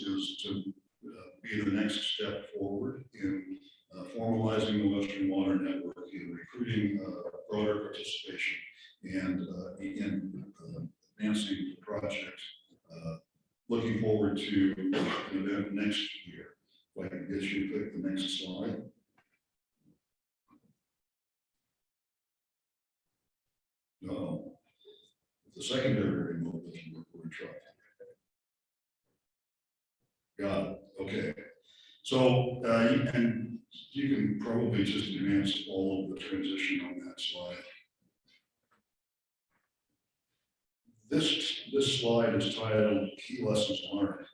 is to be the next step forward in formalizing the Western Water Network, in recruiting broader participation, and in advancing the project. Looking forward to an event next year. If I can get you to click the next slide. No, the secondary remote doesn't work. We're in trouble. Got it. Okay. So you can probably just advance all of the transition on that slide. This slide is titled Key Lessons Learned.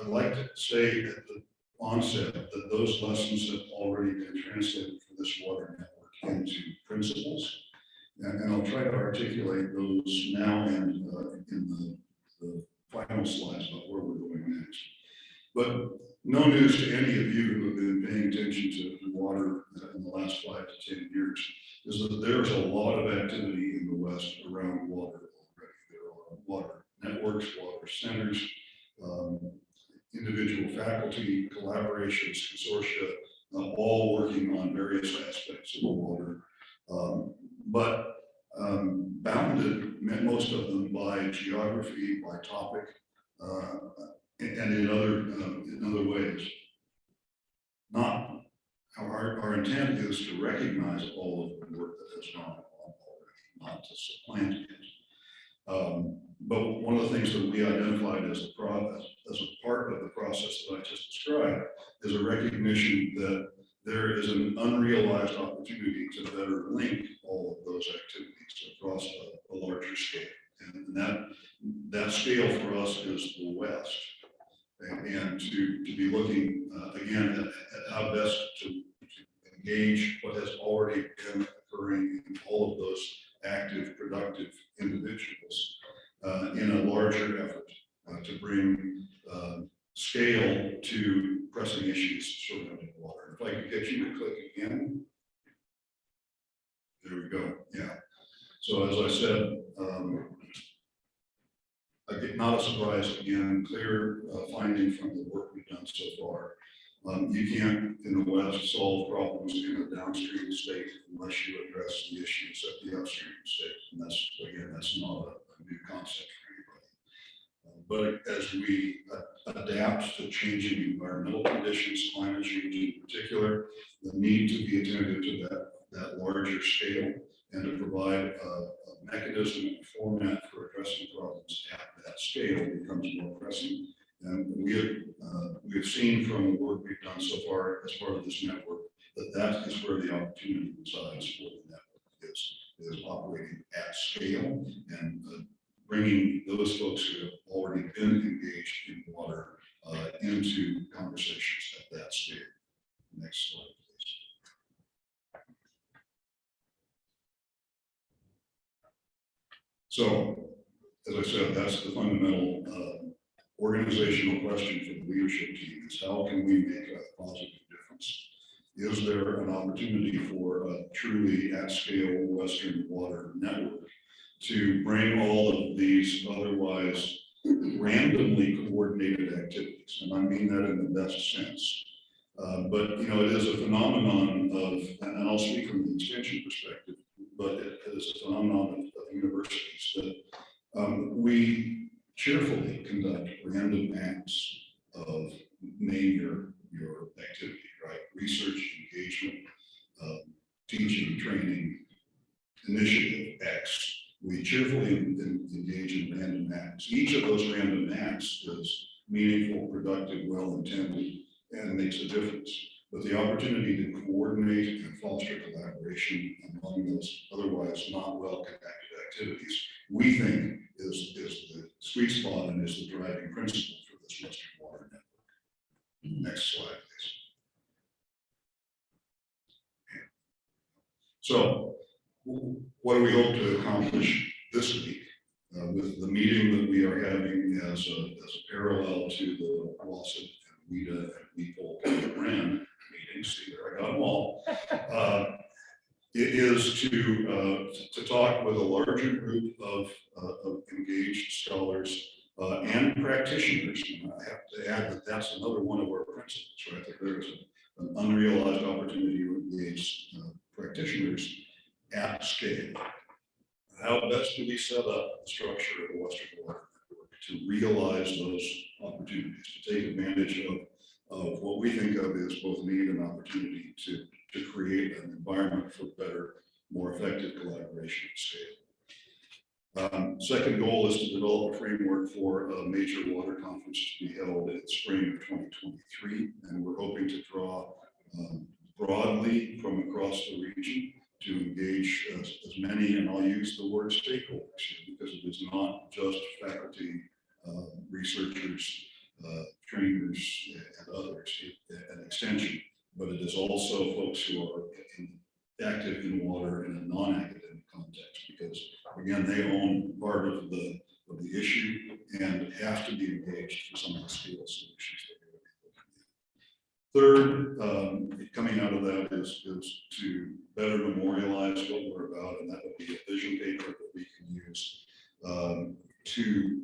I'd like to say at the onset that those lessons have already been translated for this water network into principles. And I'll try to articulate those now and in the final slides about where we're going next. But no news to any of you who have been paying attention to water in the last 5 to 10 years is that there's a lot of activity in the West around water already. There are water networks, water centers, individual faculty, collaborations, consortia, all working on various aspects of the water. But bounded, most of them by geography, by topic, and in other ways. Not our intent is to recognize all of the work that has gone on already, not to supplant it. But one of the things that we identified as a part of the process that I just described is a recognition that there is an unrealized opportunity to better link all of those activities across a larger scale. And that scale for us is the West. And to be looking again at how best to engage what has already been occurring in all of those active, productive individuals in a larger effort to bring scale to pressing issues surrounding water. If I could get you to click again. There we go. Yeah. So as I said, not a surprise again, clear finding from the work we've done so far. You can't, in the West, solve problems in a downstream state unless you address the issues at the upstream state. And that's not a new concept for anybody. But as we adapt to changing environmental conditions, climate change in particular, the need to be attentive to that larger scale and to provide a mechanism and format for addressing problems at that scale becomes more pressing. And we have seen from the work we've done so far as part of this network that is where the opportunity resides for the network is operating at scale and bringing those folks who have already been engaged in water into conversations at that scale. Next slide, please. So, as I said, that's the fundamental organizational question for the leadership team is how can we make a positive difference? Is there an opportunity for a truly at-scale Western water network to bring all of these otherwise randomly coordinated activities? And I mean that in the best sense. But it is a phenomenon of, and I'll speak from the extension perspective, but it is a phenomenon of universities that we cheerfully conduct random acts of name your activity, right? Research, engagement, teaching, training, initiative X. We cheerfully engage in random acts. Each of those random acts is meaningful, productive, well-intended, and makes a difference. But the opportunity to coordinate and foster collaboration among those otherwise not well-connected activities, we think is the sweet spot and is the driving principle for this Western Water Network. Next slide, please. So, what do we hope to accomplish this week with the meeting that we are having as a parallel to the WASA and WIDA and WEPOL and RAND meetings? See, there I got them all. It is to talk with a larger group of engaged scholars and practitioners. And I have to add that that's another one of our principles, right? That there is an unrealized opportunity to engage practitioners at scale. How best do we set up the structure of the Western Water Network to realize those opportunities, to take advantage of what we think of as both need and opportunity to create an environment for better, more effective collaboration at scale. Second goal is to develop a framework for a major water conference to be held in spring of 2023. And we're hoping to draw broadly from across the region to engage as many, and I'll use the word stakeholders here, because it is not just faculty, researchers, trainers, and others, an extension, but it is also folks who are active in water in a non-academic context, because again, they own part of the issue and have to be engaged for some of the scale solutions that we're looking at. Third, coming out of that is to better memorialize what we're about, and that would be a vision paper that we can use to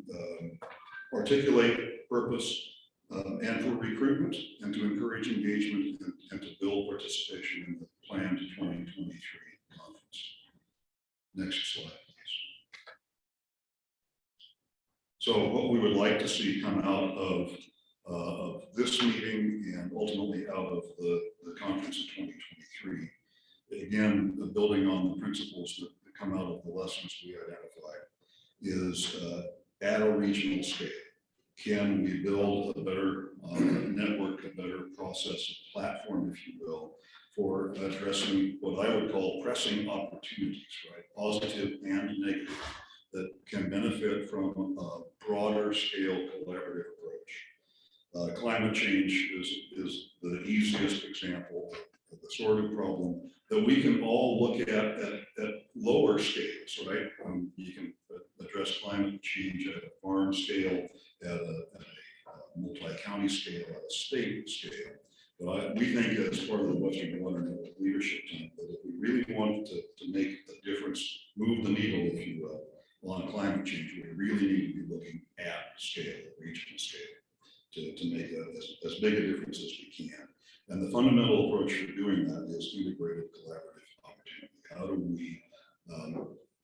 articulate purpose and for recruitment, and to encourage engagement and to build participation in the planned 2023 conference. Next slide, please. So what we would like to see come out of this meeting and ultimately out of the conference in 2023, again, building on the principles that come out of the lessons we identified, is at a regional scale. Can we build a better network, a better process, a platform, if you will, for addressing what I would call pressing opportunities, right? Positive and negative, that can benefit from a broader scale collaborative approach. Climate change is the easiest example of the sort of problem that we can all look at lower scales, right? You can address climate change at a farm scale, at a multi-county scale, at a state scale. But we think, as part of the Western Water Network leadership team, that if we really want to make a difference, move the needle, if you will, on climate change, we really need to be looking at scale, regional scale, to make as big a difference as we can. And the fundamental approach for doing that is integrated collaborative opportunity. How do we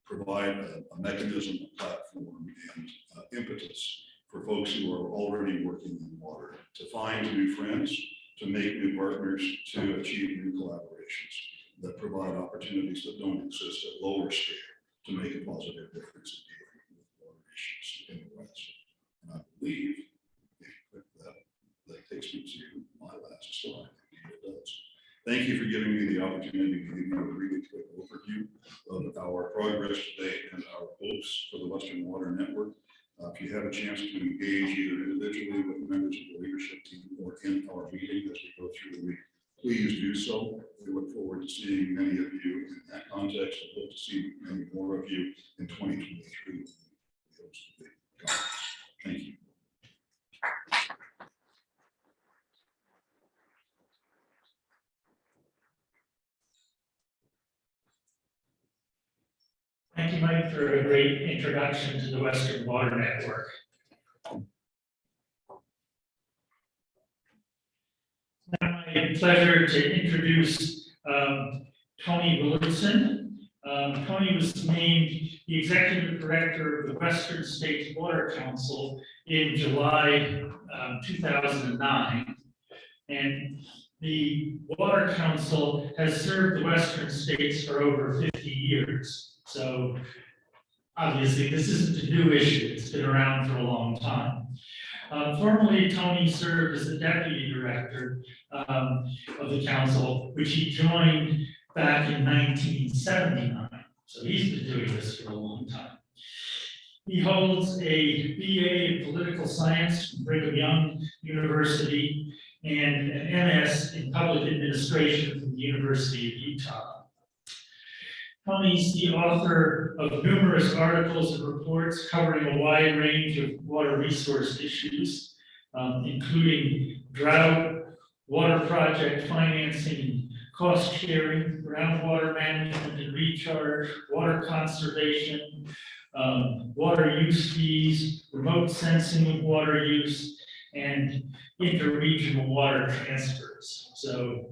provide a mechanism, a platform, and impetus for folks who are already working in water to find new friends, to make new partners, to achieve new collaborations that provide opportunities that don't exist at lower scale to make a positive difference in dealing with water issues in the West. And I believe that takes me to my last slide. It does. Thank you for giving me the opportunity to give you a really quick overview of our progress to date and our hopes for the Western Water Network. If you have a chance to engage either individually with members of the leadership team or in our meeting as we go through the week, please do so. We look forward to seeing many of you in that context. I hope to see many more of you in 2023. Thank you. Thank you, Mike, for a great introduction to the Western Water Network. Now, my pleasure to introduce Tony Willitson. Tony was named the Executive Director of the Western States Water Council in July 2009. And the Water Council has served the Western states for over 50 years. So obviously this isn't a new issue, it's been around for a long time. Formerly, Tony served as the Deputy Director of the Council, which he joined back in 1979. So he's been doing this for a long time. He holds a BA in Political Science from Brigham Young University and an MS in Public Administration from the University of Utah. Tony's the author of numerous articles and reports covering a wide range of water resource issues, including drought, water project financing, cost sharing, groundwater management and recharge, water conservation, water use fees, remote sensing of water use, and interregional water transfers. So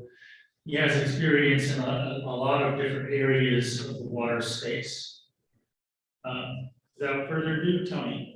he has experience in a lot of different areas of the water space. Without further ado, Tony.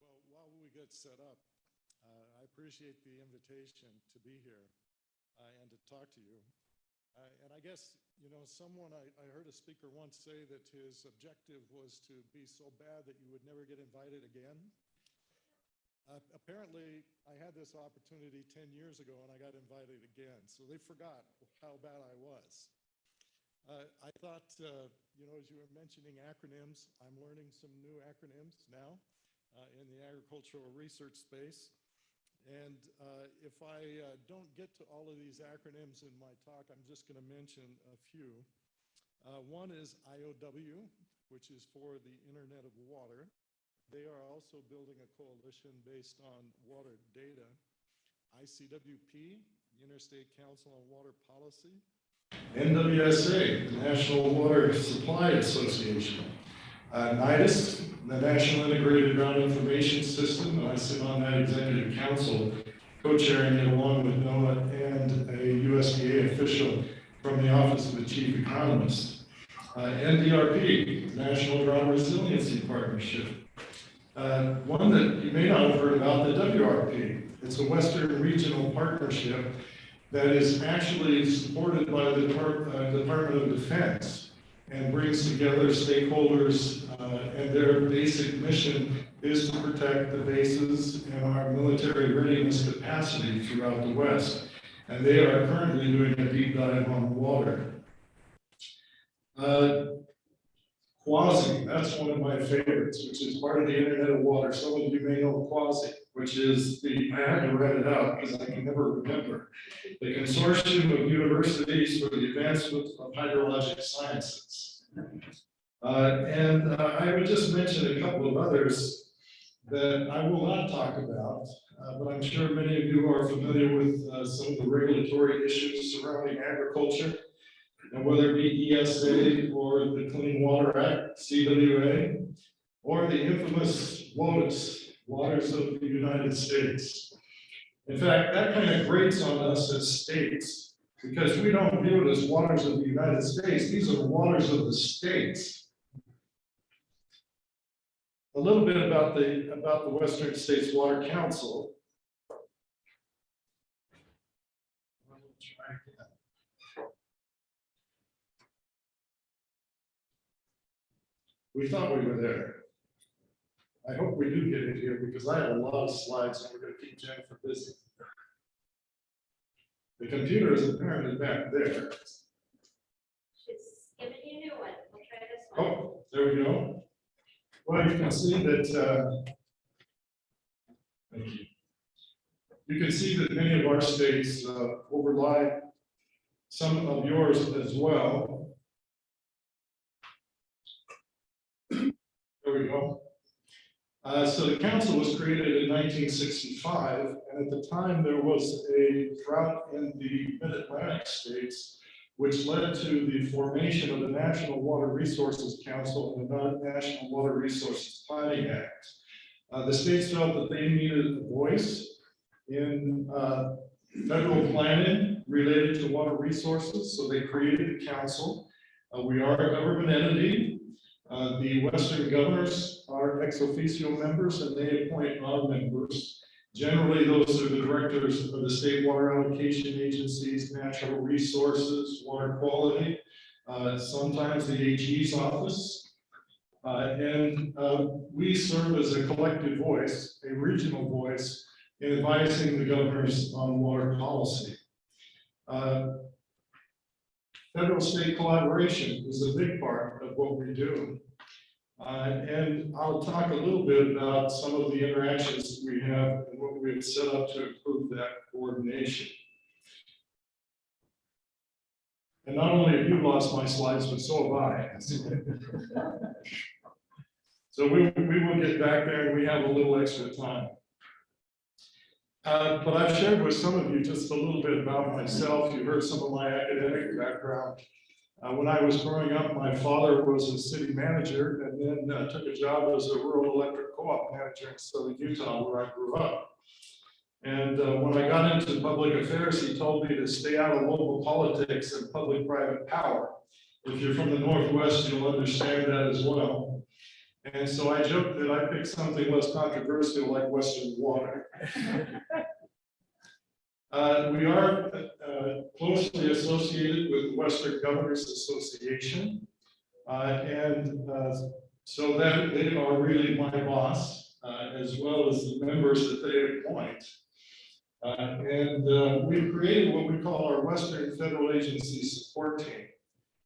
Well, while we get set up, I appreciate the invitation to be here and to talk to you. And I guess, you know, I heard a speaker once say that his objective was to be so bad that you would never get invited again. Apparently, I had this opportunity 10 years ago and I got invited again. So they forgot how bad I was. I thought, you know, as you were mentioning acronyms, I'm learning some new acronyms now in the agricultural research space. And if I don't get to all of these acronyms in my talk, I'm just going to mention a few. One is IOW, which is for the Internet of Water. They are also building a coalition based on water data. ICWP, the Interstate Council on Water Policy. NWSA, the National Water Supply Association. NIDIS, the National Integrated Ground Information System, and I sit on that executive council, co-chairing it along with NOAA and a USDA official from the Office of the Chief Economist. NDRP, National Drought Resiliency Partnership. One that you may not have heard about, the WRP. It's a Western Regional Partnership that is actually supported by the Department of Defense and brings together stakeholders, and their basic mission is to protect the bases and our military readiness capacity throughout the West. And they are currently doing a deep dive on water. Quasi, that's one of my favorites, which is part of the Internet of Water. Some of you may know Quasi, which is I had to write it out because I can never remember. The Consortium of Universities for the Advancement of Hydrologic Sciences. I would just mention a couple of others that I will not talk about, but I'm sure many of you are familiar with some of the regulatory issues surrounding agriculture, and whether it be ESA or the Clean Water Act, CWA, or the infamous WOTUS, Waters of the United States. In fact, that kind of grates on us as states, because we don't view it as waters of the United States. These are waters of the states. A little bit about the Western States Water Council. We thought we were there. I hope we do get it here because I have a lot of slides and we're going to keep Jennifer busy. The computer is apparently back there. It's giving you a new one. We'll try this one. Oh, there we go. Well, you can see that, thank you. You can see that many of our states overlie some of yours as well. There we go. So the council was created in 1965, and at the time there was a drought in the Mid-Atlantic states, which led to the formation of the National Water Resources Council and the National Water Resources Planning Act. The states felt that they needed a voice in federal planning related to water resources, so they created a council. We are a government entity. The Western governors are ex officio members, and they appoint our members. Generally, those are the directors of the state water allocation agencies, natural resources, water quality, sometimes the AG's office. We serve as a collective voice, a regional voice, in advising the governors on water policy. Federal-state collaboration is a big part of what we do. And I'll talk a little bit about some of the interactions we have and what we've set up to improve that coordination. And not only have you lost my slides, but so have I. So we will get back there and we have a little extra time. But I've shared with some of you just a little bit about myself. You heard some of my academic background. When I was growing up, my father was a city manager and then took a job as a rural electric co-op manager in southern Utah, where I grew up. And when I got into public affairs, he told me to stay out of local politics and public-private power. If you're from the Northwest, you'll understand that as well. And so I joked that I picked something less controversial like Western Water. We are closely associated with the Western Governors Association. So that they are really my boss, as well as the members that they appoint. We've created what we call our Western Federal Agency Support Team,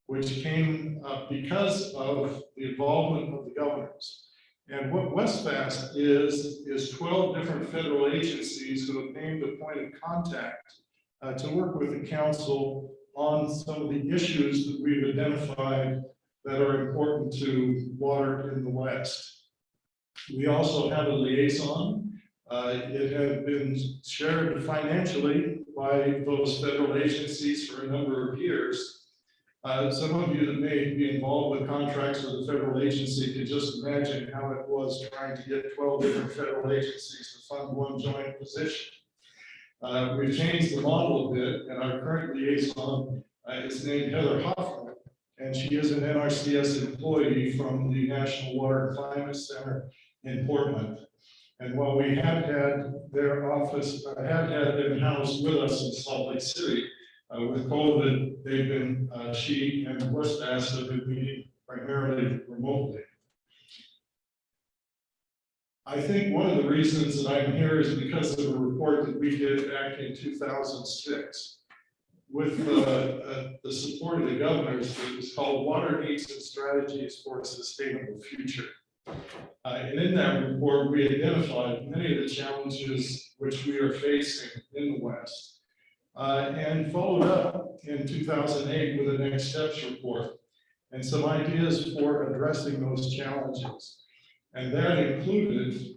which came because of the involvement of the governors. And what WestFast is 12 different federal agencies who have named a point of contact to work with the council on some of the issues that we've identified that are important to water in the West. We also have a liaison. It has been shared financially by those federal agencies for a number of years. Some of you that may be involved with contracts with the federal agency can just imagine how it was trying to get 12 different federal agencies to fund one joint position. We've changed the model a bit, and our current liaison is named Heather Hoffman, and she is an NRCS employee from the National Water and Climate Center in Portland. And while we had their office, had them housed with us in Salt Lake City, with COVID, they've been, she and WestFast have been meeting primarily remotely. I think one of the reasons that I'm here is because of a report that we did back in 2006 with the support of the governors. It was called Water Needs and Strategies for a Sustainable Future. And in that report, we identified many of the challenges which we are facing in the West. And followed up in 2008 with a next steps report and some ideas for addressing those challenges. And that included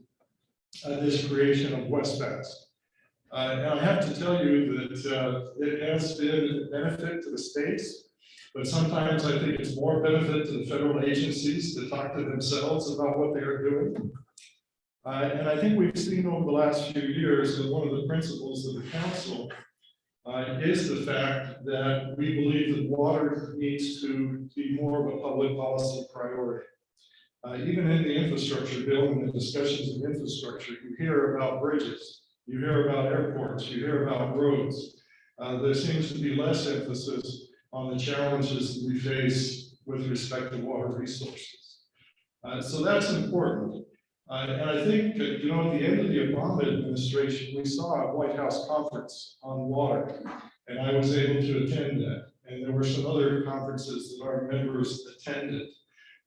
this creation of WestFast. And I have to tell you that it has been a benefit to the states, but sometimes I think it's more benefit to the federal agencies to talk to themselves about what they are doing. And I think we've seen over the last few years that one of the principles of the council is the fact that we believe that water needs to be more of a public policy priority. Even in the infrastructure bill and the discussions of infrastructure, you hear about bridges, you hear about airports, you hear about roads. There seems to be less emphasis on the challenges that we face with respect to water resources. So that's important. And I think, at the end of the Obama administration, we saw a White House conference on water, and I was able to attend that. And there were some other conferences that our members attended.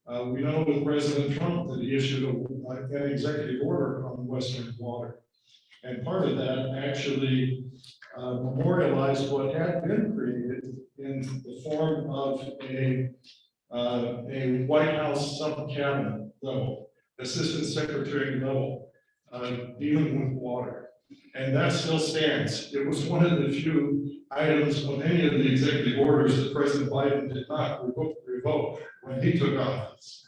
We know with President Trump that he issued an executive order on Western water. And part of that actually memorialized what had been created in the form of a White House sub-cabinet level, assistant secretary level, dealing with water. And that still stands. It was one of the few items of any of the executive orders that President Biden did not revoke when he took office.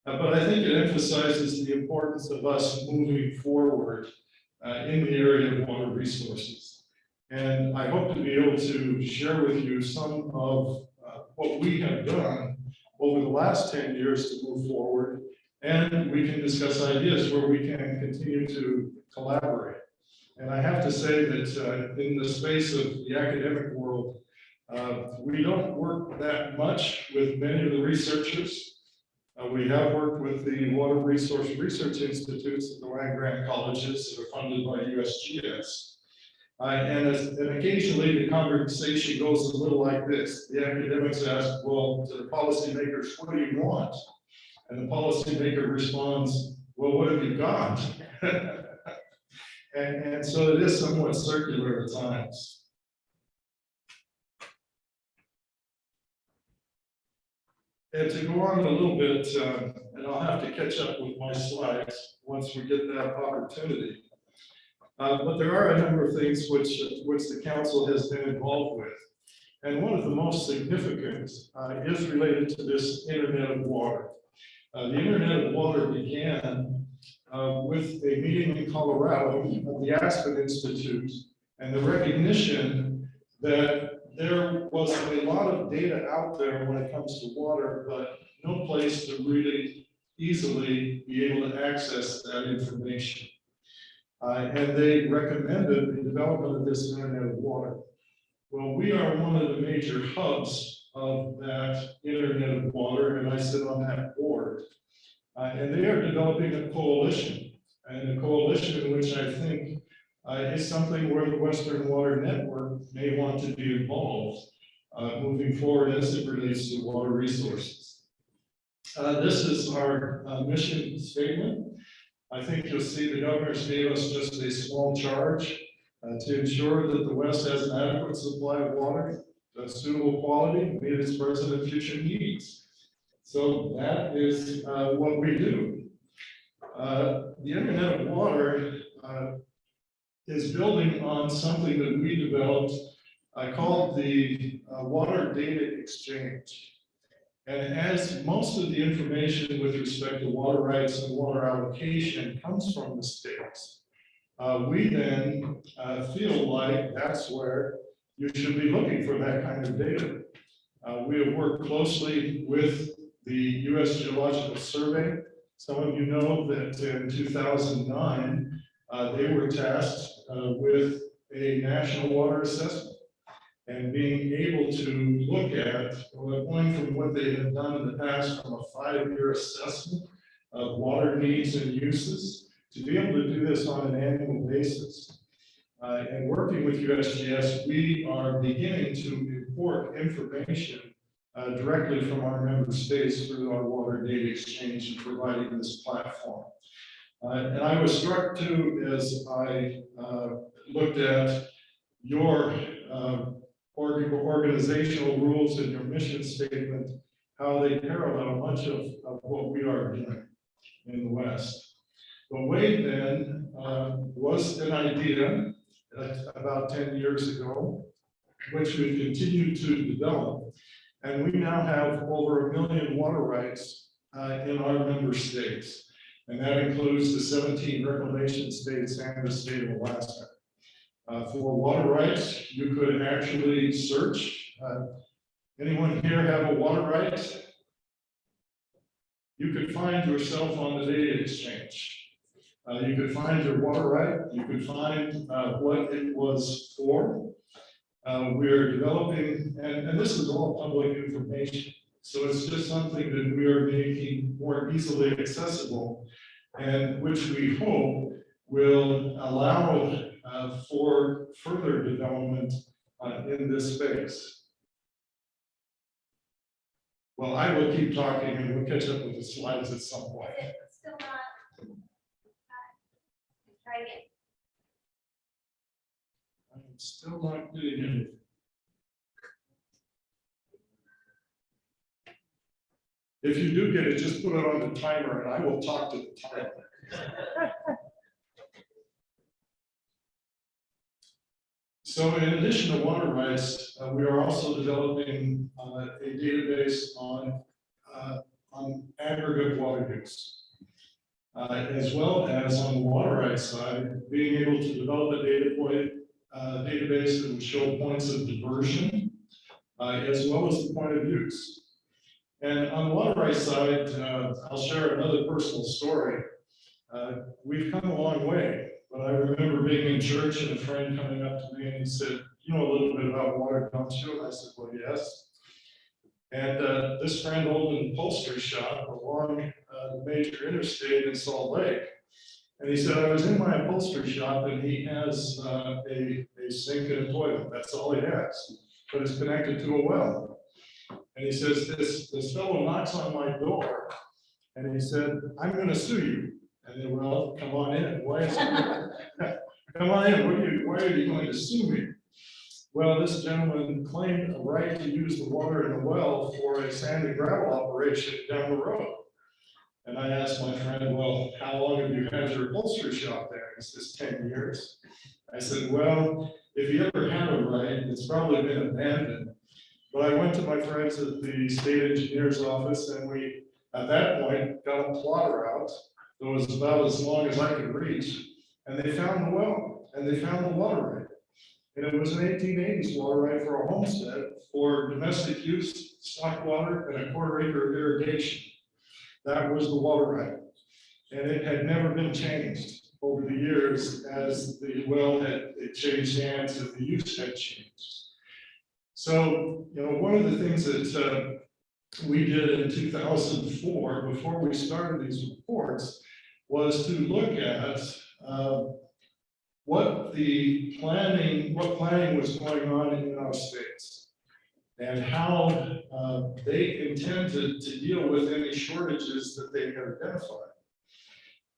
But I think it emphasizes the importance of us moving forward in the area of water resources. And I hope to be able to share with you some of what we have done over the last 10 years to move forward. And we can discuss ideas where we can continue to collaborate. And I have to say that in the space of the academic world, we don't work that much with many of the researchers. We have worked with the Water Resource Research Institutes at the land-grant colleges that are funded by USGS. And occasionally the conversation goes a little like this. The academics ask, well, to the policymakers, what do you want? And the policymaker responds, well, what have you got? And so it is somewhat circular at times. And to go on a little bit, and I'll have to catch up with my slides once we get that opportunity. But there are a number of things which the council has been involved with. And one of the most significant is related to this Internet of Water. The Internet of Water began with a meeting in Colorado of the Aspen Institute and the recognition that there was a lot of data out there when it comes to water, but no place to really easily be able to access that information. And they recommended the development of this Internet of Water. Well, we are one of the major hubs of that Internet of Water, and I sit on that board. And they are developing a coalition, and a coalition in which I think is something where the Western Water Network may want to be involved moving forward as it relates to water resources. This is our mission statement. I think you'll see the governors gave us just a small charge to ensure that the West has an adequate supply of water of suitable quality to meet its present and future needs. So that is what we do. The Internet of Water is building on something that we developed called the Water Data Exchange. And as most of the information with respect to water rights and water allocation comes from the states, we then feel like that's where you should be looking for that kind of data. We have worked closely with the U.S. Geological Survey. Some of you know that in 2009, they were tasked with a national water assessment and being able to look at, going from what they have done in the past from a 5-year assessment of water needs and uses, to be able to do this on an annual basis. And working with USGS, we are beginning to import information directly from our member states through our Water Data Exchange and providing this platform. And I was struck too, as I looked at your organizational rules and your mission statement, how they parallel much of what we are doing in the West. The WADE then was an idea about 10 years ago, which we've continued to develop. And we now have over 1 million water rights in our member states. And that includes the 17 reclamation states and the state of Alaska. For water rights, you could actually search. Anyone here have a water right? You could find yourself on the data exchange. You could find your water right. You could find what it was for. We're developing, and this is all public information. So it's just something that we are making more easily accessible, and which we hope will allow for further development in this space. Well, I will keep talking and we'll catch up with the slides at some point. It's still not. Try again. I'm still not getting anything. If you do get it, just put it on the timer and I will talk to the timer. So in addition to water rights, we are also developing a database on aggregate water use. As well as on the water rights side, being able to develop a database that would show points of diversion, as well as the point of use. And on the water rights side, I'll share another personal story. We've come a long way. But I remember being in church and a friend coming up to me and he said, "You know a little bit about water, don't you?" And I said, "Well, yes." And this friend owned an upholstery shop along the major interstate in Salt Lake. And he said, "I was in my upholstery shop and he has a sink and a toilet. That's all he has, but it's connected to a well." And he says, this fellow knocks on my door And he said, I'm gonna sue you. And then, well, come on in. Why is it? Come on in, why are you going to sue me? Well, this gentleman claimed a right to use the water in the well for a sand and gravel operation down the road. And I asked my friend, well, how long have you had your upholstery shop there? He says, 10 years. I said, well, if you ever had a right, it's probably been abandoned. But I went to my friends at the state engineer's office, and we, at that point, got a plotter out that was about as long as I could reach. And they found the well, and they found the water right. And it was an 1880s water right for a homestead for domestic use, stock water, and a quarter-acre irrigation. That was the water right. And it had never been changed over the years as the well it changed hands and the use had changed. So, you know, one of the things that we did in 2004, before we started these reports, was to look at what planning was going on in our states and how they intended to deal with any shortages that they had identified.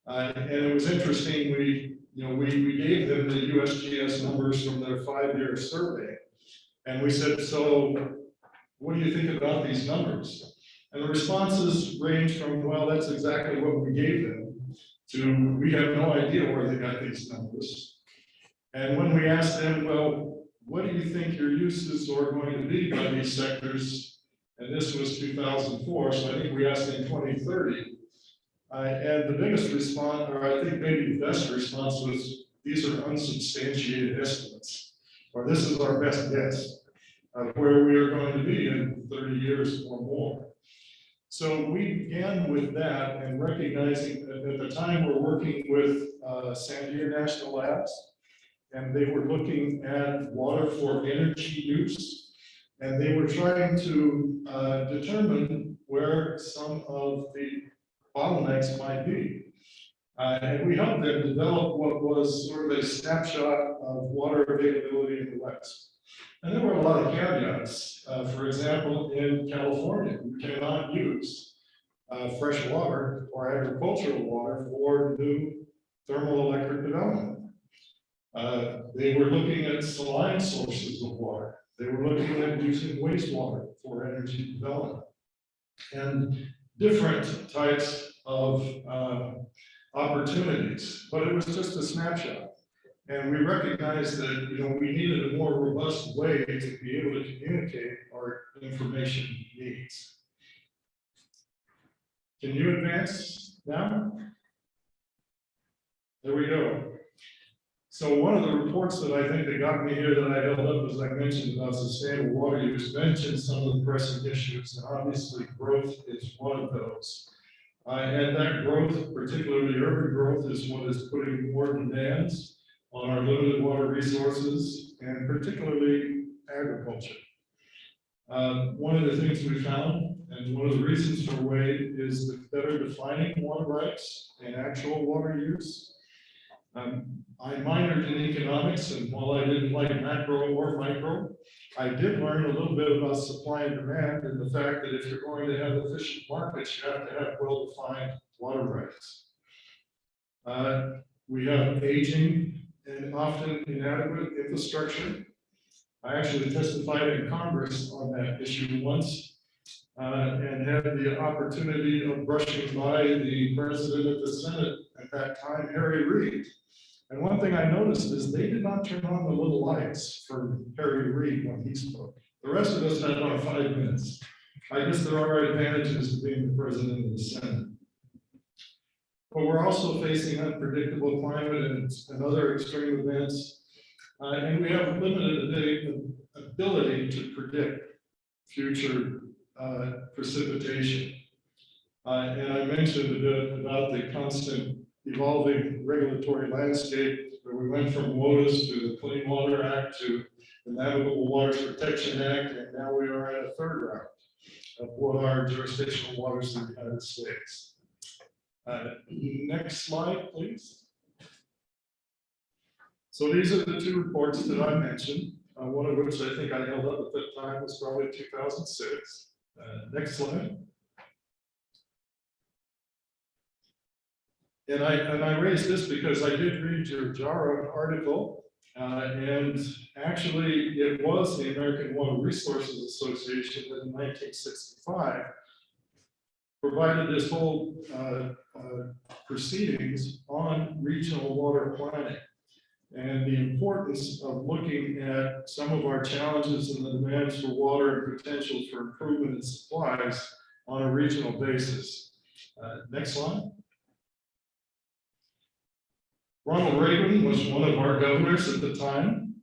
And it was interesting, we gave them the USGS numbers from their 5-year survey. And we said, so what do you think about these numbers? And the responses range from, well, that's exactly what we gave them, to we have no idea where they got these numbers. And when we asked them, well, what do you think your uses are going to be by these sectors? And this was 2004, so I think we asked in 2030. And the biggest response, or I think maybe the best response was, these are unsubstantiated estimates, or this is our best guess of where we are going to be in 30 years or more. So we began with that and recognizing that at the time we're working with Sandia National Labs, and they were looking at water for energy use, and they were trying to determine where some of the bottlenecks might be. And we helped them develop what was sort of a snapshot of water availability in the West. And there were a lot of caveats. For example, in California, you cannot use fresh water or agricultural water for new thermoelectric development. They were looking at saline sources of water. They were looking at using wastewater for energy development. And different types of opportunities, but it was just a snapshot. And we recognized that, you know, we needed a more robust way to be able to communicate our information needs. Can you advance now? There we go. So one of the reports that I think that got me here that I held up, as I mentioned, about sustainable water use, mentioned some of the pressing issues, and obviously growth is one of those. And that growth, particularly urban growth, is what is putting more demands on our limited water resources, and particularly agriculture. One of the things we found, and one of the reasons for WADE, is the better defining water rights and actual water use. I minored in economics, and while I didn't like macro or micro, I did learn a little bit about supply and demand, and the fact that if you're going to have efficient markets, you have to have well-defined water rights. We have aging and often inadequate infrastructure. I actually testified in Congress on that issue once, and had the opportunity of brushing by the president of the Senate at that time, Harry Reid. And one thing I noticed is they did not turn on the little lights for Harry Reid when he spoke. The rest of us had about 5 minutes. I guess there are advantages to being the president of the Senate. But we're also facing unpredictable climate and other extreme events. And we have limited ability to predict future precipitation. And I mentioned a bit about the constant evolving regulatory landscape, where we went from WOTUS to the Clean Water Act to the Navigable Waters Protection Act, and now we are at a third round of what are jurisdictional waters in the United States. Next slide, please. So these are the two reports that I mentioned, one of which I think I held up at that time was probably 2006. Next slide. And I raised this because I did read your JARA article, and actually it was the American Water Resources Association that in 1965 provided this whole proceedings on regional water planning and the importance of looking at some of our challenges and the demands for water and potential for improvement in supplies on a regional basis. Next slide. Ronald Reagan was one of our governors at the time,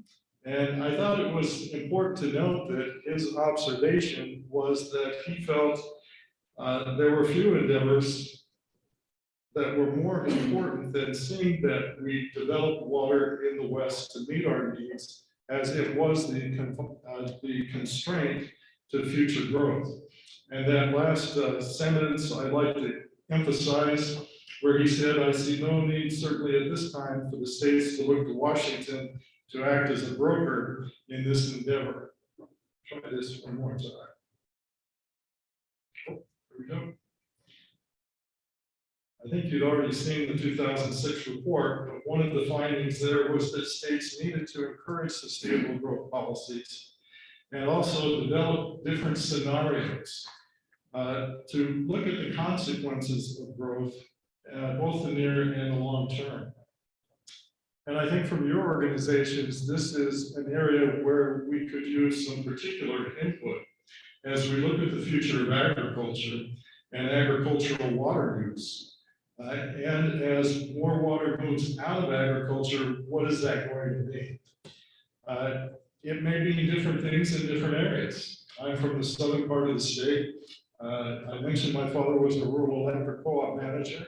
and I thought it was important to note that his observation was that he felt there were few endeavors that were more important than seeing that we develop water in the West to meet our needs, as it was the constraint to future growth. And that last sentence I'd like to emphasize, where he said, "I see no need, certainly at this time, for the states to look to Washington to act as a broker in this endeavor." Try this one more time. Oh, here we go. I think you'd already seen the 2006 report, but one of the findings there was that states needed to encourage sustainable growth policies and also develop different scenarios to look at the consequences of growth, both the near and the long term. And I think from your organizations, this is an area where we could use some particular input as we look at the future of agriculture and agricultural water use. And as more water moves out of agriculture, what is that going to mean? It may mean different things in different areas. I'm from the southern part of the state. I mentioned my father was a rural electric co-op manager.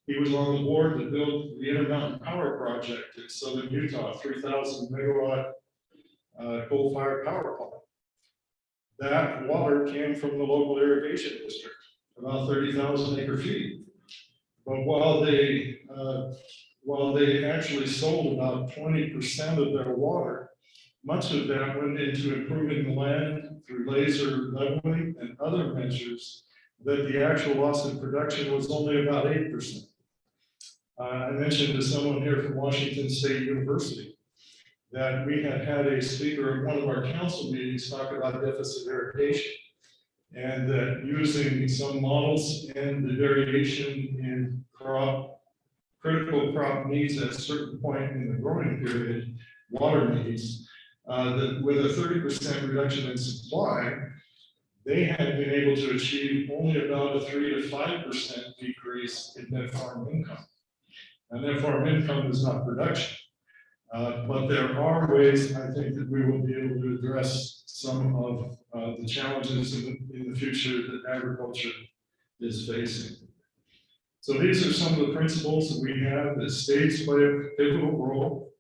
He was on the board that built the Intermountain Power Project in southern Utah, 3,000 megawatt coal-fired power plant. That water came from the local irrigation district, about 30,000 acre feet. But while they actually sold about 20% of their water, much of that went into improving the land through laser leveling and other measures, that the actual loss in production was only about 8%. I mentioned to someone here from Washington State University that we had a speaker at one of our council meetings talk about deficit irrigation, and that using some models and the variation in critical crop needs at a certain point in the growing period, water needs, that with a 30% reduction in supply, they had been able to achieve only about a 3 to 5% decrease in net farm income. And net farm income is not production. But there are ways, I think, that we will be able to address some of the challenges in the future that agriculture is facing. So these are some of the principles that we have that states play a pivotal role.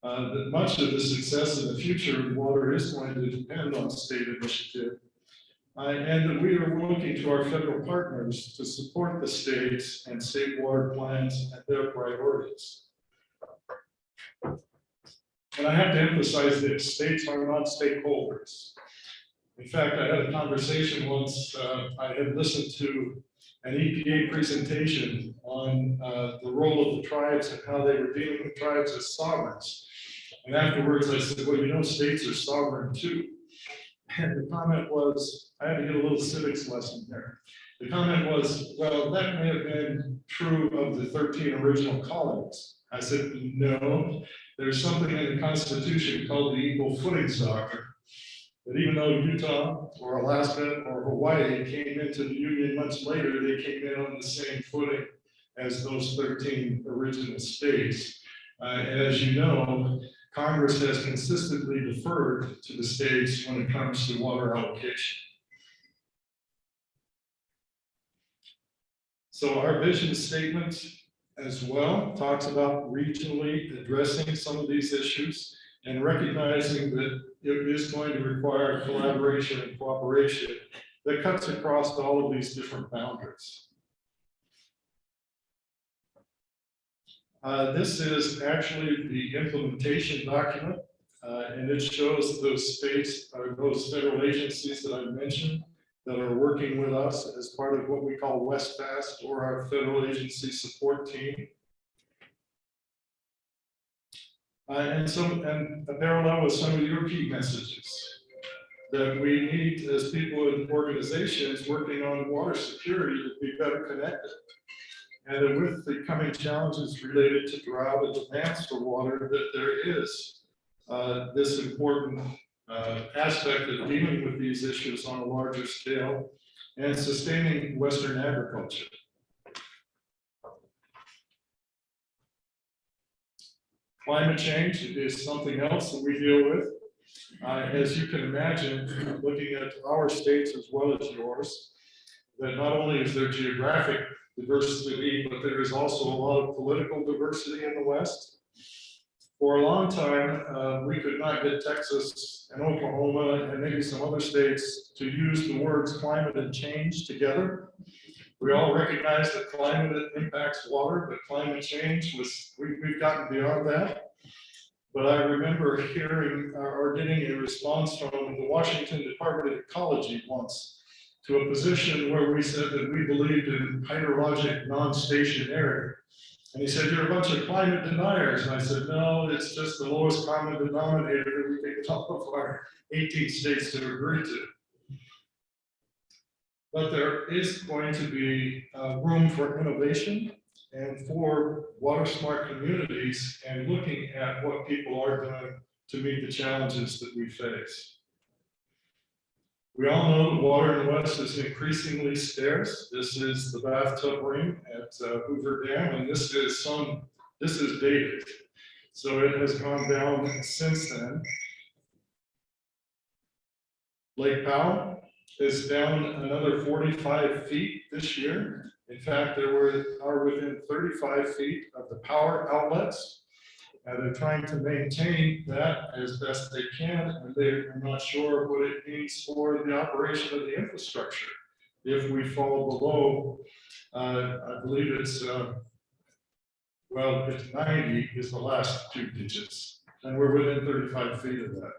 That much of the success in the future of water is going to depend on state initiative. And that we are looking to our federal partners to support the states and state water plans and their priorities. And I have to emphasize this, states are not stakeholders. In fact, I had a conversation once, I had listened to an EPA presentation on the role of the tribes and how they were dealing with tribes as sovereigns. And afterwards I said, well, you know, states are sovereign too. And the comment was, I had to get a little civics lesson there. The comment was, well, that may have been true of the 13 original colonies. I said, no, there's something in the Constitution called the Equal Footings Doctrine. That even though Utah or Alaska or Hawaii came into the Union much later, they came in on the same footing as those 13 original states. And as you know, Congress has consistently deferred to the states when it comes to water allocation. So our vision statement as well talks about regionally addressing some of these issues and recognizing that it is going to require collaboration and cooperation that cuts across all of these different boundaries. This is actually the implementation document, and it shows those states or those federal agencies that I mentioned that are working with us as part of what we call WestFast, or our federal agency support team. And a parallel with some of your key messages, that we need, as people in organizations working on water security, to be better connected. And that with the coming challenges related to drought and demands for water, that there is this important aspect of dealing with these issues on a larger scale and sustaining Western agriculture. Climate change is something else that we deal with. As you can imagine, looking at our states as well as yours, that not only is there geographic diversity, but there is also a lot of political diversity in the West. For a long time, we could not get Texas and Oklahoma and maybe some other states to use the words climate and change together. We all recognize that climate impacts water, but climate change we've gotten beyond that. But I remember hearing or getting a response from the Washington Department of Ecology once to a position where we said that we believed in hydrologic non-stationarity. And he said, "You're a bunch of climate deniers." And I said, "No, it's just the lowest common denominator that we can all of our 18 states to agree to." But there is going to be room for innovation and for water smart communities and looking at what people are doing to meet the challenges that we face. We all know that water in the West is increasingly scarce. This is the bathtub ring at Hoover Dam, and this is dated. So it has gone down since then. Lake Powell is down another 45 feet this year. In fact, they are within 35 feet of the power outlets. And they're trying to maintain that as best they can, and they're not sure what it means for the operation of the infrastructure. If we fall below, I believe it's 90 is the last two digits, and we're within 35 feet of that.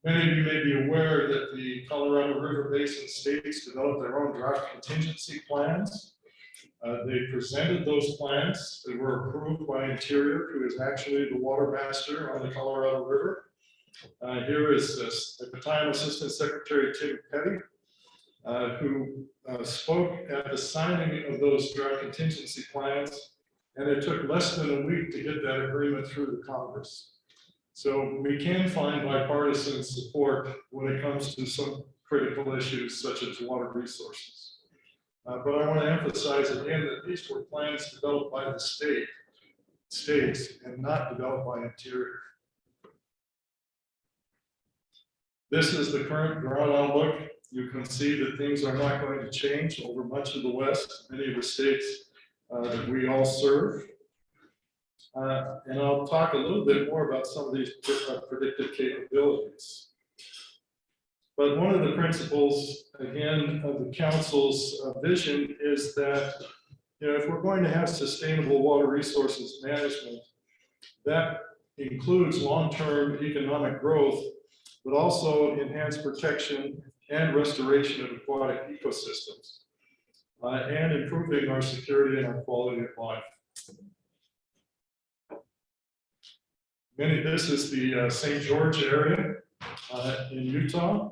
Many of you may be aware that the Colorado River Basin states developed their own drought contingency plans. They presented those plans that were approved by Interior, who is actually the water master on the Colorado River. Here is at the time Assistant Secretary Tim Petty, who spoke at the signing of those drought contingency plans, and it took less than a week to get that agreement through the Congress. So we can find bipartisan support when it comes to some critical issues such as water resources. But I want to emphasize again that these were plans developed by the states and not developed by Interior. This is the current drought outlook. You can see that things are not going to change over much of the West, many of the states that we all serve. And I'll talk a little bit more about some of these predictive capabilities. But one of the principles, again, of the council's vision is that, if we're going to have sustainable water resources management, that includes long-term economic growth, but also enhanced protection and restoration of aquatic ecosystems, and improving our security and our quality of life. This is the St. George area in Utah.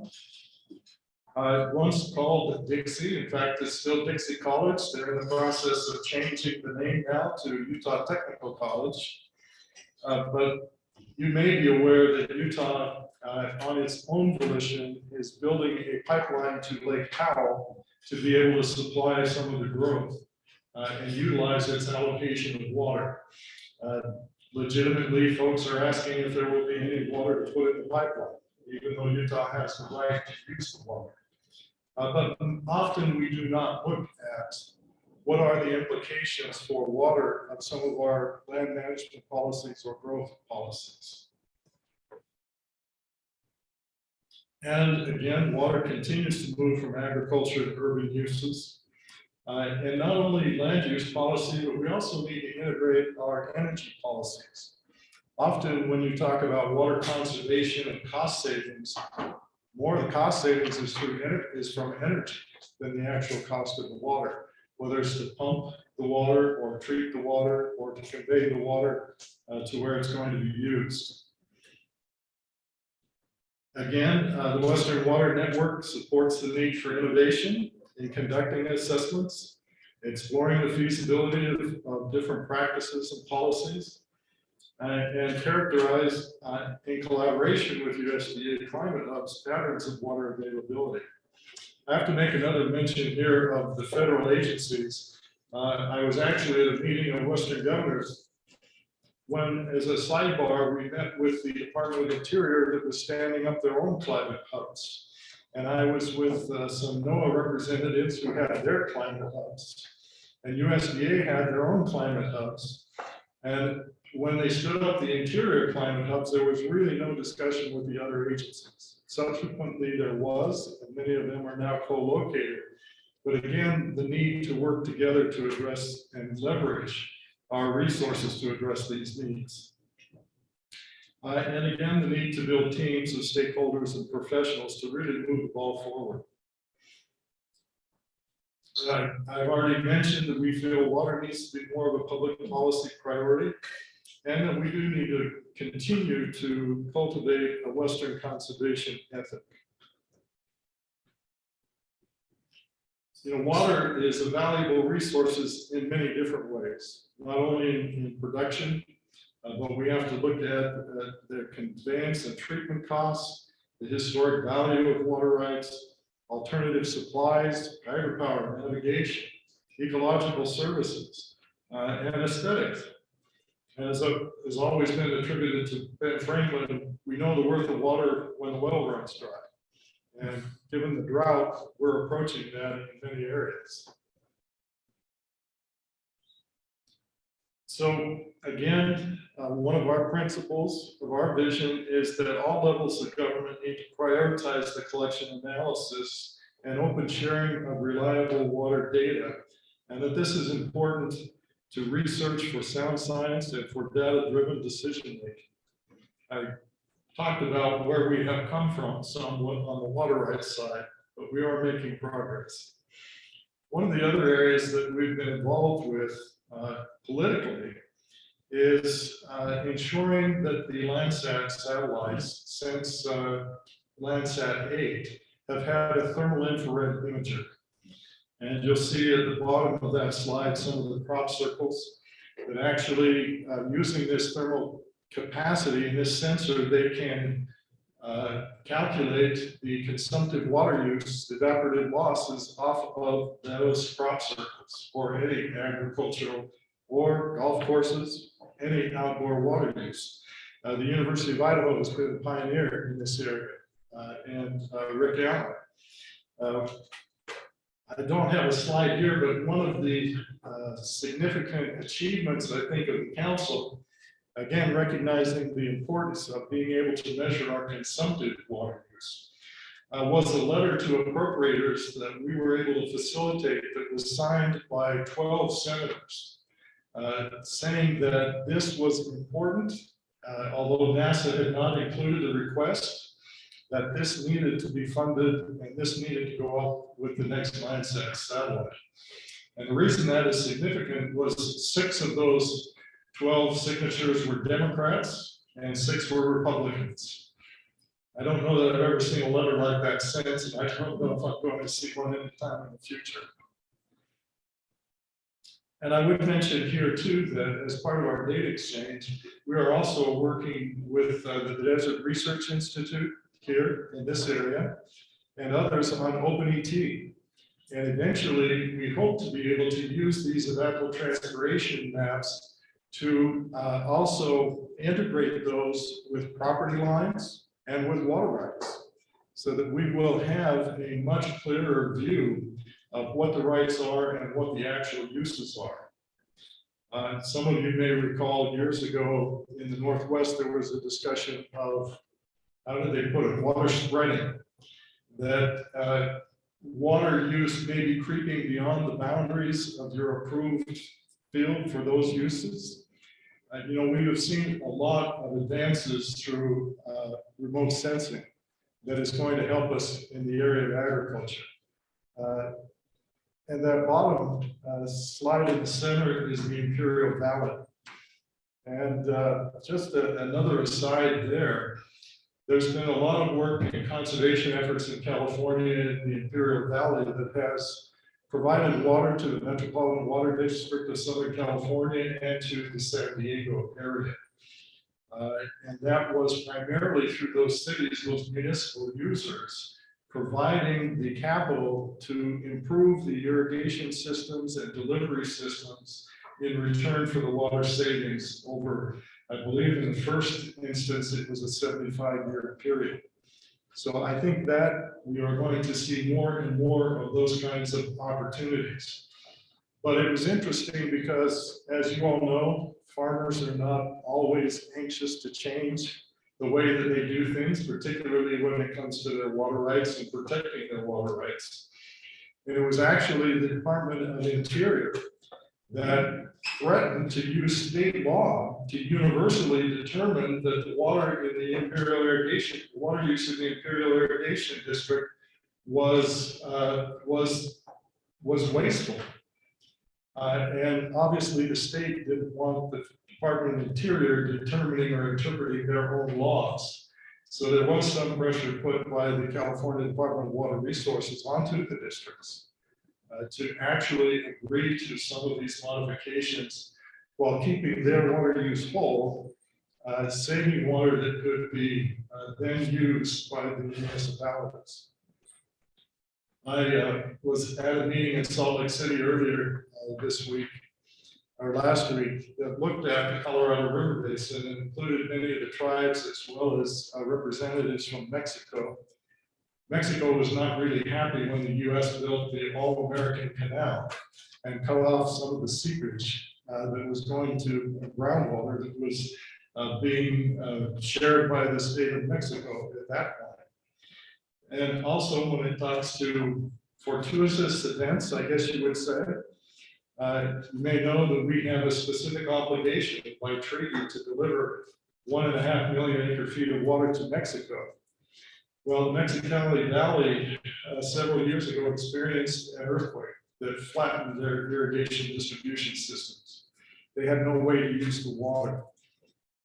Once called Dixie. In fact, it's still Dixie College. They're in the process of changing the name now to Utah Technical College. But you may be aware that Utah, on its own volition, is building a pipeline to Lake Powell to be able to supply some of the growth and utilize its allocation of water. Legitimately, folks are asking if there will be any water to put in the pipeline, even though Utah has the right to use the water. But often we do not look at what are the implications for water of some of our land management policies or growth policies. And again, water continues to move from agriculture to urban uses. And not only land use policy, but we also need to integrate our energy policies. often when you talk about water conservation and cost savings, more of the cost savings is from energy than the actual cost of the water, whether it's to pump the water or treat the water or to convey the water to where it's going to be used. Again, the Western Water Network supports the need for innovation in conducting assessments, exploring the feasibility of different practices and policies, and characterize in collaboration with USDA Climate Hub's patterns of water availability. I have to make another mention here of the federal agencies. I was actually at a meeting of Western governors when, as a sidebar, we met with the Department of Interior that was standing up their own climate hubs. And I was with some NOAA representatives who had their climate hubs. And USDA had their own climate hubs. And when they stood up the interior climate hubs, there was really no discussion with the other agencies. Subsequently, there was, and many of them are now co-located. But again, the need to work together to address and leverage our resources to address these needs. And again, the need to build teams of stakeholders and professionals to really move the ball forward. I've already mentioned that we feel water needs to be more of a public policy priority, and that we do need to continue to cultivate a Western conservation ethic. You know, water is a valuable resource in many different ways, not only in production, but we have to look at the conveyance and treatment costs, the historic value of water rights, alternative supplies, hydropower, navigation, ecological services, and aesthetics. As has always been attributed to Ben Franklin, we know the worth of water when the well runs dry. And given the drought, we're approaching that in many areas. So again, one of our principles of our vision is that all levels of government need to prioritize the collection, analysis, and open sharing of reliable water data, and that this is important to research for sound science and for data-driven decision-making. I talked about where we have come from somewhat on the water rights side, but we are making progress. One of the other areas that we've been involved with politically is ensuring that the Landsat satellites, since Landsat 8, have had a thermal infrared imager. And you'll see at the bottom of that slide some of the crop circles that actually, using this thermal capacity and this sensor, they can calculate the consumptive water use, the evaporative losses off of those crop circles for any agricultural or golf courses, any outdoor water use. The University of Idaho has been a pioneer in this area, and Rick Allen. I don't have a slide here, but one of the significant achievements, I think, of the council, again, recognizing the importance of being able to measure our consumptive water use, was a letter to appropriators that we were able to facilitate that was signed by 12 senators, saying that this was important, although NASA had not included the request, that this needed to be funded and this needed to go up with the next Landsat satellite. And the reason that is significant was 6 of those 12 signatures were Democrats and 6 were Republicans. I don't know that I've ever seen a letter like that since, and I don't know if I'm going to see one anytime in the future. And I would mention here too that as part of our data exchange, we are also working with the Desert Research Institute here in this area and others on OpenET. And eventually we hope to be able to use these evapotranspiration maps to also integrate those with property lines and with water rights, so that we will have a much clearer view of what the rights are and what the actual uses are. Some of you may recall years ago in the Northwest, there was a discussion of, how did they put it, water spreading, that water use may be creeping beyond the boundaries of your approved field for those uses. You know, we have seen a lot of advances through remote sensing that is going to help us in the area of agriculture. And that bottom slide in the center is the Imperial Valley. And just another aside there, there's been a lot of work in conservation efforts in California in the Imperial Valley that has provided water to the Metropolitan Water District of Southern California and to the San Diego area. And that was primarily through those cities, those municipal users, providing the capital to improve the irrigation systems and delivery systems in return for the water savings over, I believe in the first instance, it was a 75-year period. So I think that we are going to see more and more of those kinds of opportunities. But it was interesting because, as you all know, farmers are not always anxious to change the way that they do things, particularly when it comes to their water rights and protecting their water rights. And it was actually the Department of Interior that threatened to use state law to universally determine that the water in the Imperial Irrigation, water use in the Imperial Irrigation District was wasteful. And obviously the state didn't want the Department of Interior determining or interpreting their own laws. So there was some pressure put by the California Department of Water Resources onto the districts to actually agree to some of these modifications while keeping their water use whole, saving water that could be then used by the municipalities. I was at a meeting in Salt Lake City earlier this week, or last week, that looked at the Colorado River Basin and included many of the tribes as well as representatives from Mexico. Mexico was not really happy when the US built the All-American Canal and cut off some of the seepage that was going to groundwater that was being shared by the state of Mexico at that point. And also when it talks to fortuitous events, I guess you would say, you may know that we have a specific obligation by treaty to deliver 1.5 million acre feet of water to Mexico. Well, the Mexicali Valley several years ago experienced an earthquake that flattened their irrigation distribution systems. They had no way to use the water.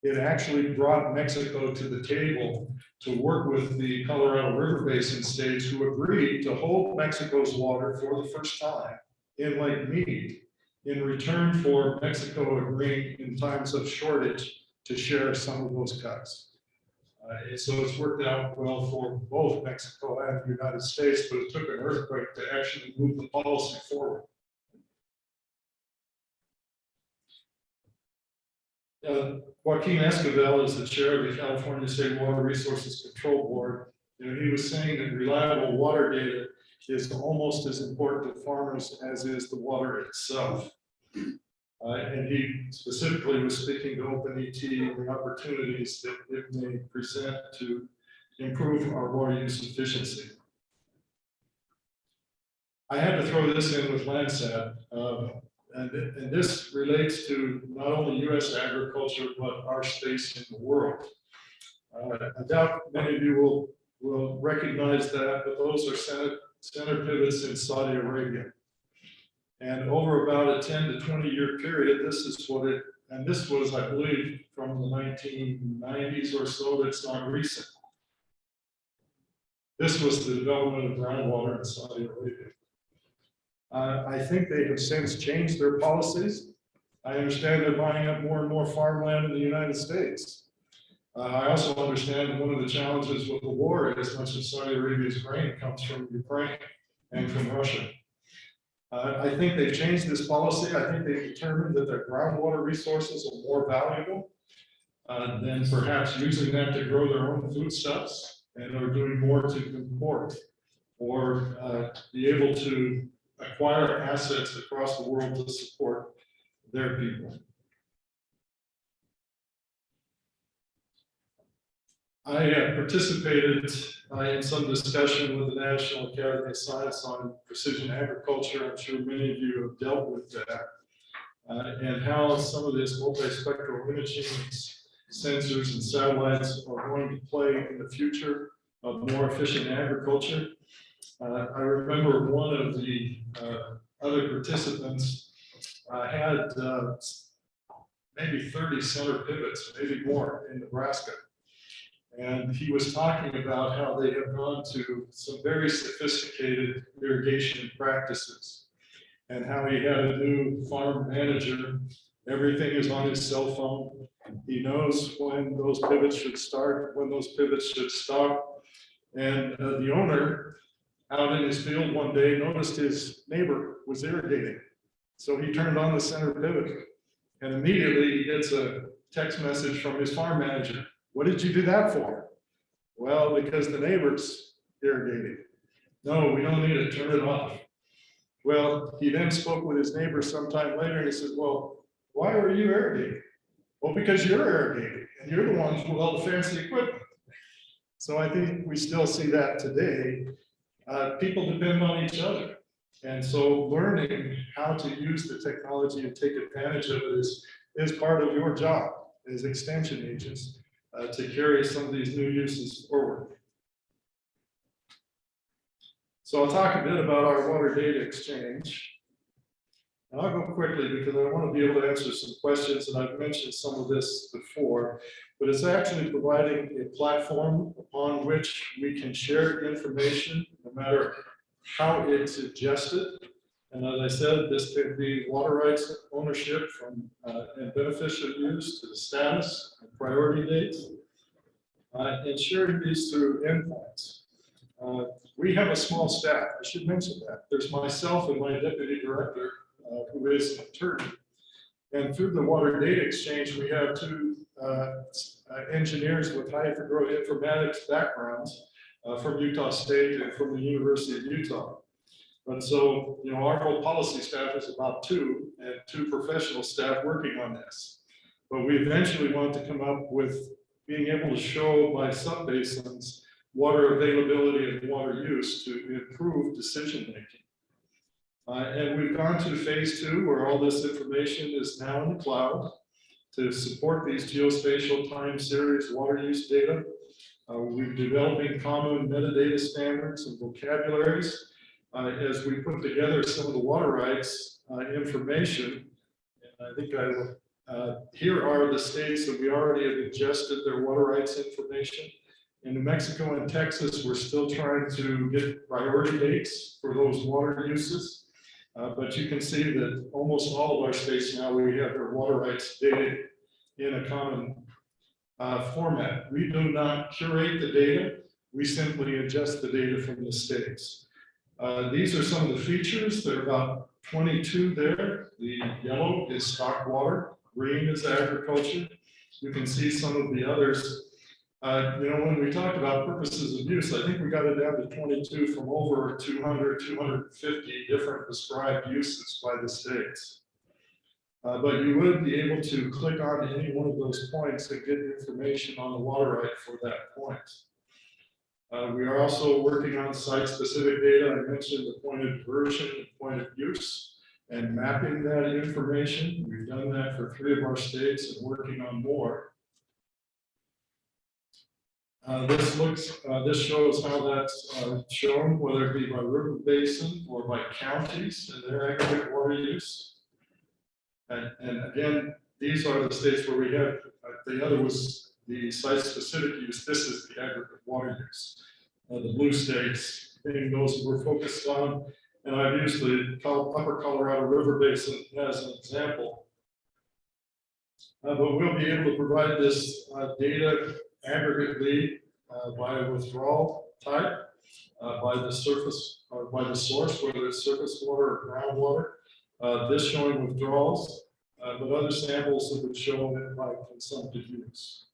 It actually brought Mexico to the table to work with the Colorado River Basin states who agreed to hold Mexico's water for the first time in Lake Mead in return for Mexico agreeing in times of shortage to share some of those cuts. And so it's worked out well for both Mexico and the United States, but it took an earthquake to actually move the policy forward. Joaquin Esquivel is the chair of the California State Water Resources Control Board. You know, he was saying that reliable water data is almost as important to farmers as is the water itself. And he specifically was speaking to OpenET and the opportunities that it may present to improve our water use efficiency. I had to throw this in with Landsat, and this relates to not only US agriculture, but our space in the world. I doubt many of you will recognize that, but those are center pivots in Saudi Arabia. And over about a 10 to 20 year period, this is what it, and this was, I believe, from the 1990s or so, that's not recent. This was the development of groundwater in Saudi Arabia. I think they have since changed their policies. I understand they're buying up more and more farmland in the United States. I also understand that one of the challenges with the war is much of Saudi Arabia's grain comes from Ukraine and from Russia. I think they've changed this policy. I think they've determined that their groundwater resources are more valuable than perhaps using them to grow their own foodstuffs, and are doing more to import or be able to acquire assets across the world to support their people. I participated in some discussion with the National Academy of Science on precision agriculture. I'm sure many of you have dealt with that. and how some of this multispectral imaging sensors and satellites are going to play in the future of more efficient agriculture. I remember one of the other participants had maybe 30 center pivots, maybe more, in Nebraska. And he was talking about how they have gone to some very sophisticated irrigation practices and how he had a new farm manager. Everything is on his cell phone. He knows when those pivots should start, when those pivots should stop. And the owner out in his field one day noticed his neighbor was irrigating. So he turned on the center pivot and immediately he gets a text message from his farm manager. What did you do that for? Well, because the neighbor's irrigating. No, we don't need it, turn it off. Well, he then spoke with his neighbor sometime later and he says, well, why are you irrigating? Well, because you're irrigating and you're the ones with all the fancy equipment. So I think we still see that today. People depend on each other. And so learning how to use the technology and take advantage of it is part of your job as extension agents to carry some of these new uses forward. So I'll talk a bit about our water data exchange. And I'll go quickly because I want to be able to answer some questions, and I've mentioned some of this before, but it's actually providing a platform upon which we can share information no matter how it's ingested. And as I said, this could be water rights ownership from and beneficial use to the status and priority dates, and sharing these through endpoints. We have a small staff, I should mention that. There's myself and my deputy director, who is an attorney. And through the water data exchange, we have two engineers with high growth informatics backgrounds from Utah State and from the University of Utah. And so, you know, our whole policy staff is about two professional staff working on this. But we eventually want to come up with being able to show by subbasins water availability and water use to improve decision making. And we've gone to phase 2 where all this information is now in the cloud to support these geospatial time series water use data. We're developing common metadata standards and vocabularies as we put together some of the water rights information. And I think here are the states that we already have ingested their water rights information. In New Mexico and Texas, we're still trying to get priority dates for those water uses. But you can see that almost all of our states now, we have their water rights data in a common format. We do not curate the data. We simply ingest the data from the states. These are some of the features. There are about 22 there. The yellow is stock water, green is agriculture. You can see some of the others. You know, when we talked about purposes of use, I think we got it down to 22 from over 200, 250 different prescribed uses by the states. But you would be able to click on any one of those points and get information on the water right for that point. We are also working on site-specific data. I mentioned the point of diversion and point of use and mapping that information. We've done that for 3 of our states and working on more. This shows how that's shown, whether it be by river basin or by counties and their aggregate water use. And again, these are the states where we have, the other was the site-specific use. This is the aggregate water use. The blue states being those we're focused on. And I've used the Upper Colorado River Basin as an example. But we'll be able to provide this data aggregately by withdrawal type, by the surface or by the source, whether it's surface water or groundwater. This showing withdrawals, but other samples that would show it by consumptive use.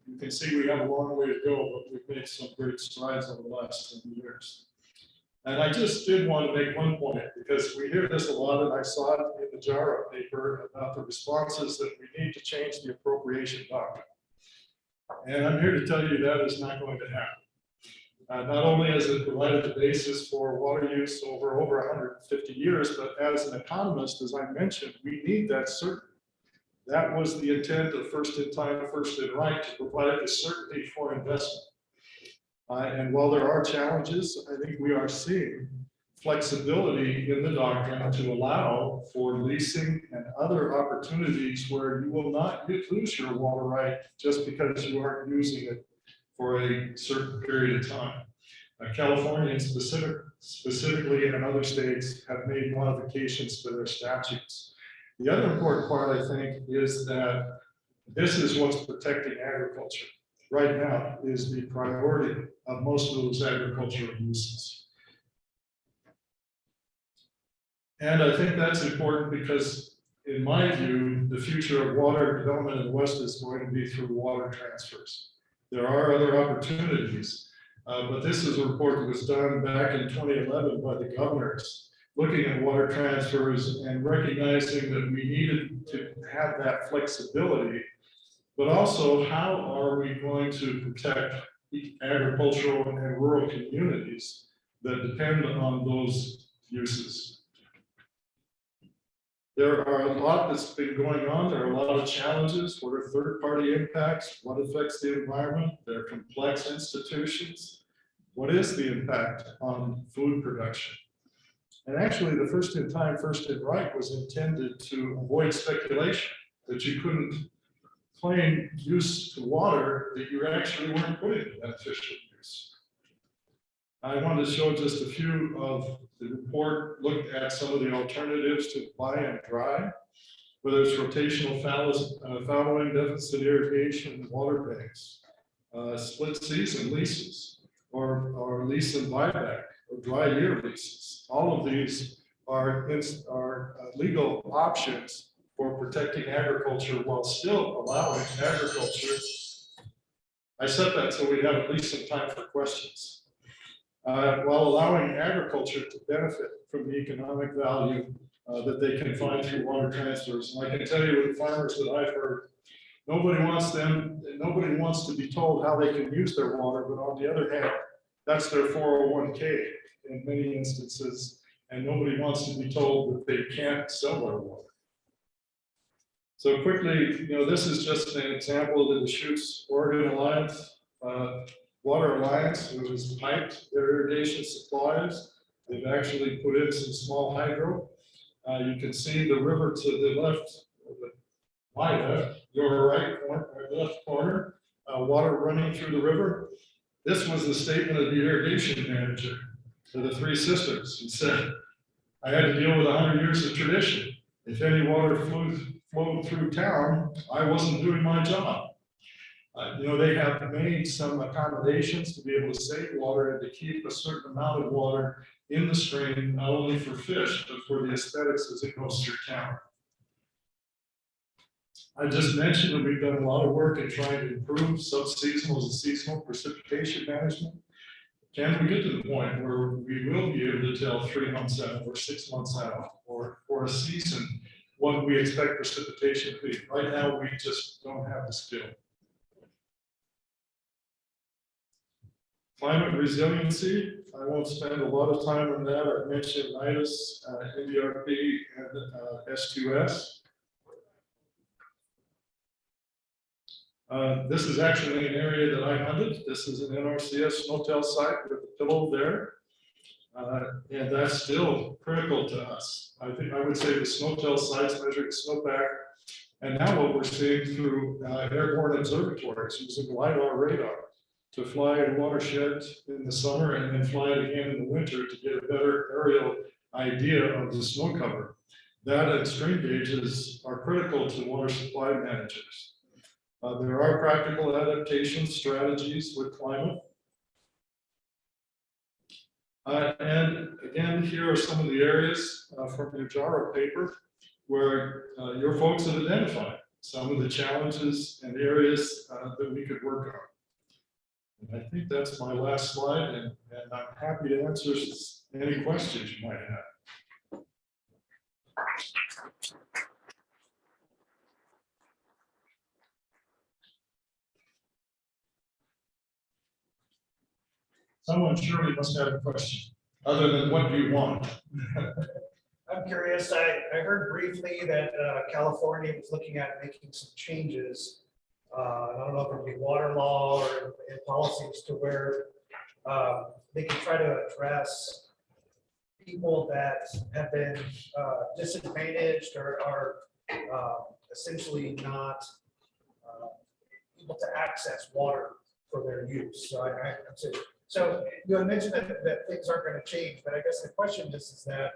You can see we have a long way to go, but we've made some great strides over the last 10 years. And I just did want to make one point, because we hear this a lot, and I saw it in the JARA paper about the responses that we need to change the appropriation doctrine. And I'm here to tell you that is not going to happen. Not only has it provided the basis for water use over 150 years, but as an economist, as I mentioned, we need that certainty. That was the intent of first in time, first in right, to provide the certainty for investment. And while there are challenges, I think we are seeing flexibility in the doctrine to allow for leasing and other opportunities where you will not lose your water right just because you aren't using it for a certain period of time. California in specifically and other states have made modifications to their statutes. The other important part, I think, is that this is what's protecting agriculture right now, is the priority of most of those agricultural uses. And I think that's important because, in my view, the future of water development in the West is going to be through water transfers. There are other opportunities, but this is a report that was done back in 2011 by the governors, looking at water transfers and recognizing that we needed to have that flexibility, but also how are we going to protect agricultural and rural communities that depend on those uses. There are a lot that's been going on. There are a lot of challenges. What are third-party impacts? What affects the environment? There are complex institutions. What is the impact on food production? And actually, the first in time, first in right was intended to avoid speculation, that you couldn't claim use to water that you actually weren't putting to beneficial use. I wanted to show just a few of the report, looked at some of the alternatives to apply and dry, whether it's rotational fallowing, deficit irrigation, water banks, split season leases, or lease and buyback, or dry year leases. All of these are legal options for protecting agriculture while still allowing agriculture. I said that so we have at least some time for questions. While allowing agriculture to benefit from the economic value that they can find through water transfers. And I can tell you with farmers that I've heard, nobody wants to be told how they can use their water, but on the other hand, that's their 401k in many instances, and nobody wants to be told that they can't sell their water. So quickly, this is just an example of the Deschutes Oregon Alliance, Water Alliance, who has piped their irrigation supplies. They've actually put in some small hydro. You can see the river to the left, my left, your right corner, left corner, water running through the river. This was the statement of the irrigation manager for the Three Sisters. He said, I had to deal with 100 years of tradition. If any water flowed through town, I wasn't doing my job. They have made some accommodations to be able to save water and to keep a certain amount of water in the stream, not only for fish, but for the aesthetics as it goes through town. I just mentioned that we've done a lot of work in trying to improve sub-seasonal and seasonal precipitation management. Can we get to the point where we will be able to tell 3 months out or 6 months out or for a season what we expect precipitation to be? Right now, we just don't have the skill. Climate resiliency, I won't spend a lot of time on that. I've mentioned NIDIS, NDRP, and S2S. This is actually an area that I hunted. This is an NRCS snowtail site with a pillow there. And that's still critical to us. I think I would say the snowtail sites measuring snowpack, and now what we're seeing through airborne observatories using LiDAR radar to fly a watershed in the summer and then fly it again in the winter to get a better aerial idea of the snow cover. That and stream gauges are critical to water supply managers. There are practical adaptation strategies with climate. And again, here are some of the areas from your JARA paper where your folks have identified some of the challenges and areas that we could work on. And I think that's my last slide, and I'm happy to answer any questions you might have. Someone surely must have a question, other than what do you want? I'm curious, I heard briefly that California was looking at making some changes. I don't know if it'd be water law or in policies to where they can try to address people that have been disadvantaged or are essentially not able to access water for their use. So you had mentioned that things aren't going to change, but I guess the question is that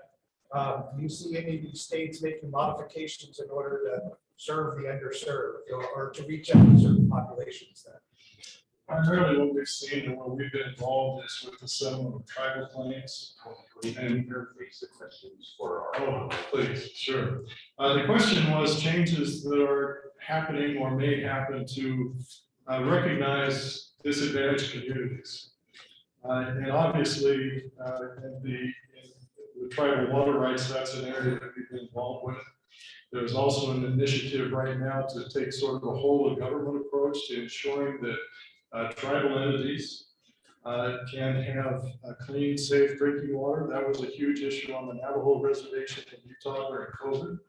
do you see any of these states making modifications in order to serve the underserved or to reach out to certain populations then? Primarily what we've seen and what we've been involved is with the settlement of tribal claims. And the questions for our. oh, please, sure. The question was changes that are happening or may happen to recognize disadvantaged communities. And obviously, in the tribal water rights, that's an area that we've been involved with. There's also an initiative right now to take sort of a whole of government approach to ensuring that tribal entities can have clean, safe drinking water. That was a huge issue on the Navajo reservation in Utah during COVID.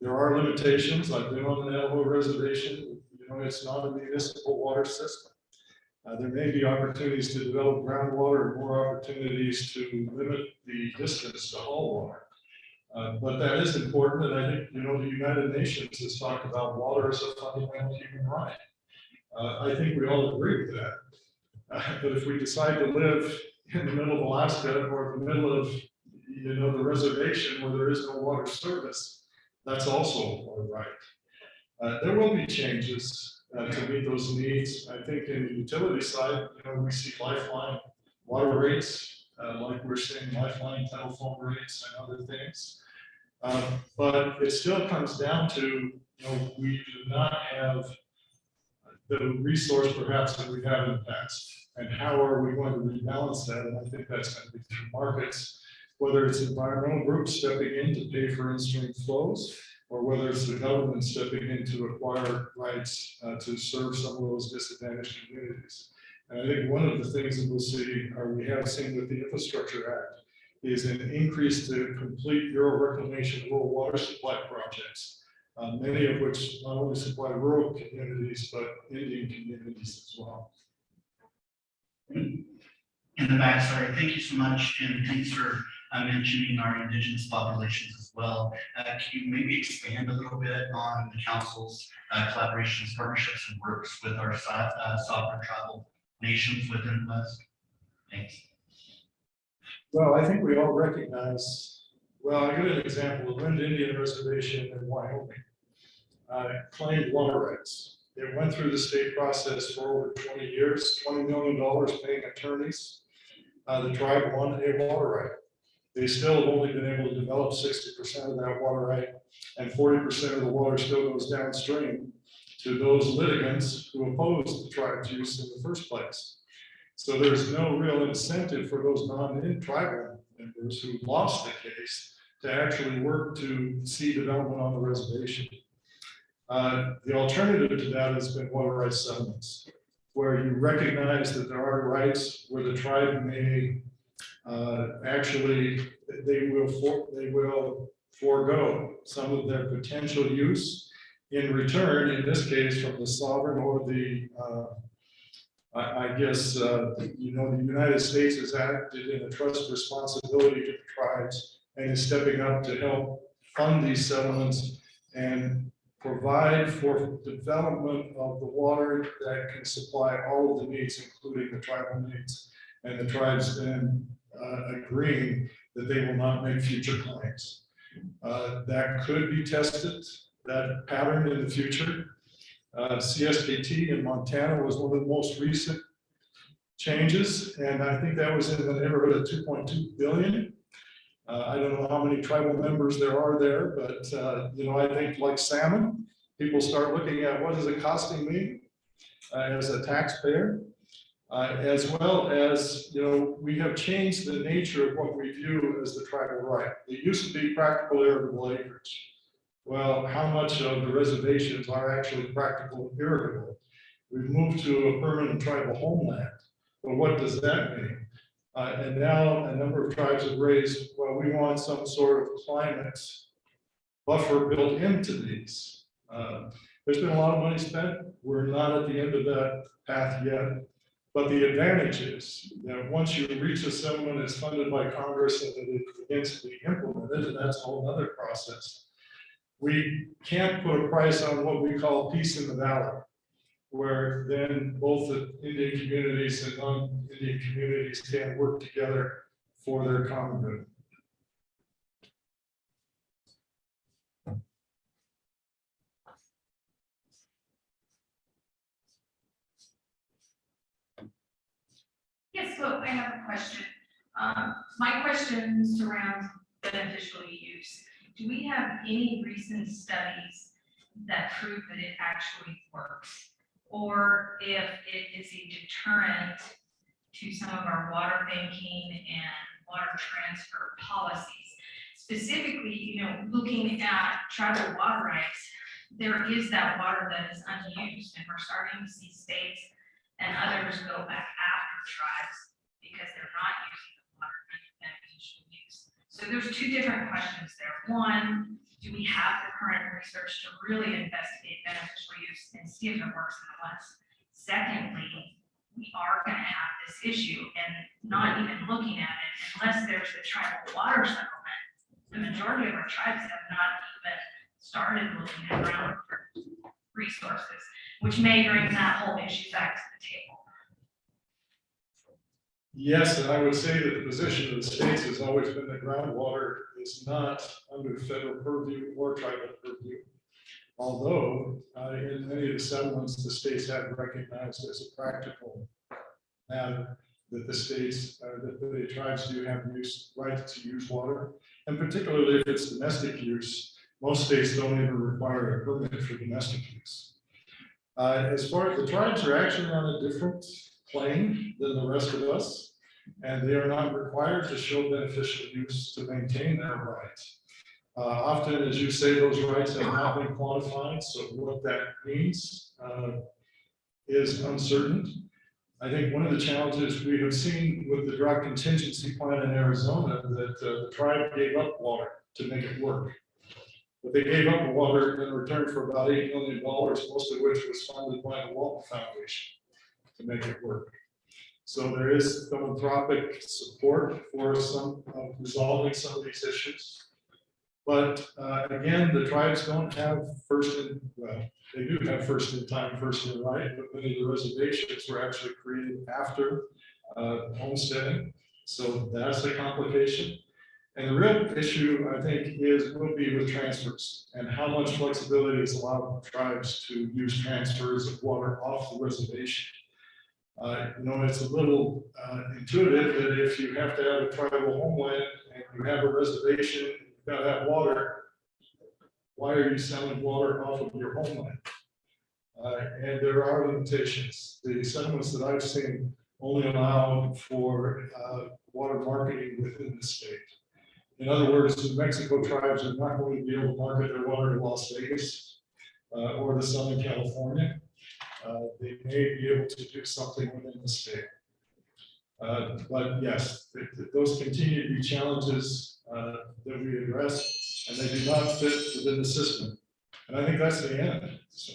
There are limitations. I've been on the Navajo reservation. You know, it's not a municipal water system. There may be opportunities to develop groundwater and more opportunities to limit the distance to haul water. But that is important, and I think, you know, the United Nations has talked about water as a fundamental human right. I think we all agree with that. But if we decide to live in the middle of Alaska or the middle of, you know, the reservation where there is no water service, that's also a right. There will be changes to meet those needs. I think in the utility side, you know, we see lifeline water rates, like we're seeing lifeline telephone rates and other things. But it still comes down to, you know, we do not have the resource perhaps that we have in the past. And how are we going to rebalance that? And I think that's going to be through markets, whether it's environmental groups stepping in to pay for in-stream flows, or whether it's the government stepping in to acquire rights to serve some of those disadvantaged communities. And I think one of the things that we'll see, or we have seen with the Infrastructure Act, is an increase to complete rural reclamation, rural water supply projects. Many of which not only supply rural communities, but Indian communities as well. In the back, sorry, thank you so much, and thanks for mentioning our indigenous populations as well. Can you maybe expand a little bit on the council's collaborations, partnerships, and works with our sovereign tribal nations within the West? Thanks. Well, I think we all recognize, well, I give an example, the Wind Indian Reservation in Wyoming claimed water rights. It went through the state process for over 20 years, $20 million paying attorneys. The tribe won a water right. They still have only been able to develop 60% of that water right, and 40% of the water still goes downstream to those litigants who opposed the tribe's use in the first place. So there's no real incentive for those non-tribal members who lost the case to actually work to see development on the reservation. The alternative to that has been water rights settlements, where you recognize that there are rights where the tribe may actually, they will forego some of their potential use in return, in this case, from the sovereign or the, I guess, you know, the United States has acted in a trust responsibility to the tribes and is stepping up to help fund these settlements and provide for development of the water that can supply all of the needs, including the tribal needs. And the tribes then agreeing that they will not make future claims. That could be tested, that pattern in the future. CSKT in Montana was one of the most recent changes, and I think that was in the neighborhood of 2.2 billion. I don't know how many tribal members there are there, but you know, I think like salmon, people start looking at what is it costing me as a taxpayer, as well as, you know, we have changed the nature of what we view as the tribal right. It used to be practical irrigable acreage. Well, how much of the reservations are actually practical irrigable? We've moved to a permanent tribal homeland. Well, what does that mean? And now a number of tribes have raised, well, we want some sort of climate buffer built into these. There's been a lot of money spent. We're not at the end of that path yet. But the advantage is that once you reach a settlement, it's funded by Congress and it begins to be implemented, and that's a whole other process. We can't put a price on what we call peace in the valley, where then both the Indian communities and non-Indian communities can work together for their common good. Yes, so I have a question. My question surrounds beneficial use. Do we have any recent studies that prove that it actually works? Or if it is a deterrent to some of our water banking and water transfer policies? Specifically, looking at tribal water rights, there is that water that is unused, and we're starting to see states and others go back after tribes because they're not using the water under beneficial use. So there's two different questions there. One, do we have the current research to really investigate beneficial use and see if it works in the West? Secondly, we are going to have this issue and not even looking at it unless there's the tribal water settlement. The majority of our tribes have not even started looking at groundwater resources, which may bring that whole issue back to the table. Yes, and I would say that the position of the states has always been that groundwater is not under federal purview or tribal purview. Although in many of the settlements, the states have recognized as a practical matter that the states, that the tribes do have right to use water. And particularly if it's domestic use, most states don't even require a permit for domestic use. As far as the tribes are actually on a different plane than the rest of us, and they are not required to show beneficial use to maintain their rights. Often, as you say, those rights have not been quantified, so what that means is uncertain. I think one of the challenges we have seen with the drought contingency plan in Arizona that the tribe gave up water to make it work. But they gave up water in return for about $8 million, most of which was funded by the Walton Foundation to make it work. So there is philanthropic support for some resolving some of these issues. But again, the tribes don't have they do have first in time, first in right, but many of the reservations were actually created after homesteading. So that's a complication. And the real issue, I think, will be with transfers and how much flexibility is allowed tribes to use transfers of water off the reservation. It's a little intuitive that if you have to have a tribal homeland and you have a reservation, you've got to have water, why are you selling water off of your homeland? And there are limitations. The settlements that I've seen only allow for water marketing within the state. In other words, the New Mexico tribes are not going to be able to market their water to Las Vegas or to Southern California. They may be able to do something within the state. But yes, those continue to be challenges that we address, and they do not fit within the system. And I think that's the end. So,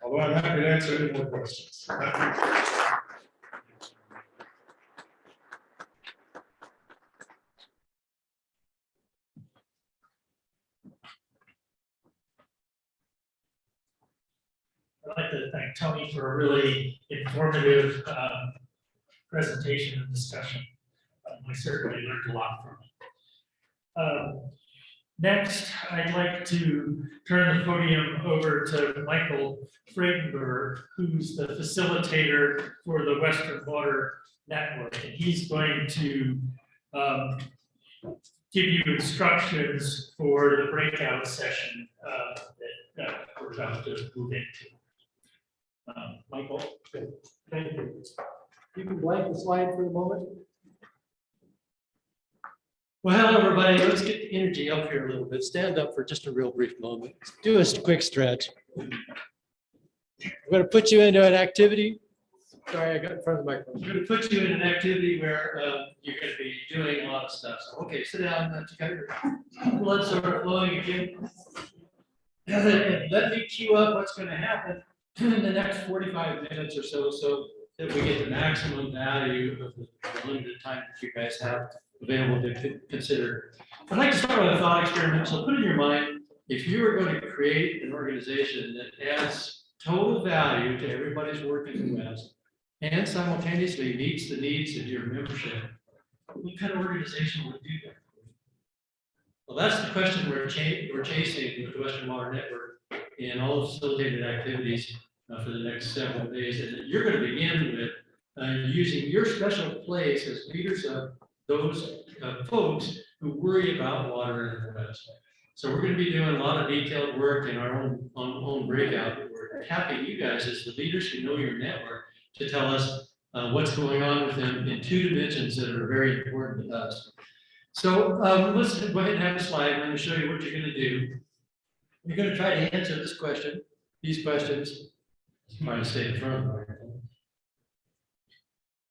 although I'm happy to answer any more questions. I'd like to thank Tony for a really informative presentation and discussion. I certainly learned a lot from it. Next, I'd like to turn the podium over to Michael Friedenberg, who's the facilitator for the Western Water Network. And he's going to give you instructions for the breakout session that we're about to move into. Michael. Thank you. You can blank the slide for a moment. Well, hello, everybody. Let's get the energy up here a little bit. Stand up for just a real brief moment. Do a quick stretch. I'm going to put you into an activity sorry, I got in front of the microphone. We're gonna put you in an activity where you're gonna be doing a lot of stuff. So, okay, sit down, you got your blood sort of flowing again. And let me cue up what's gonna happen in the next 45 minutes or so, so that we get the maximum value of the limited time that you guys have available to consider. I'd like to start with a thought experiment. So put in your mind, if you were going to create an organization that adds total value to everybody's work in the West and simultaneously meets the needs of your membership, what kind of organization would do that? Well, that's the question we're chasing with the Western Water Network and all the facilitated activities for the next several days. And you're going to begin with using your special place as leaders of those folks who worry about water in the West. So we're going to be doing a lot of detailed work in our own breakout. We're tapping you guys as the leaders who know your network to tell us what's going on with them in 2 dimensions that are very important to us. So let's go ahead and have a slide. I'm going to show you what you're going to do. You're going to try to answer this question, these questions. Trying to stay in front of the microphone.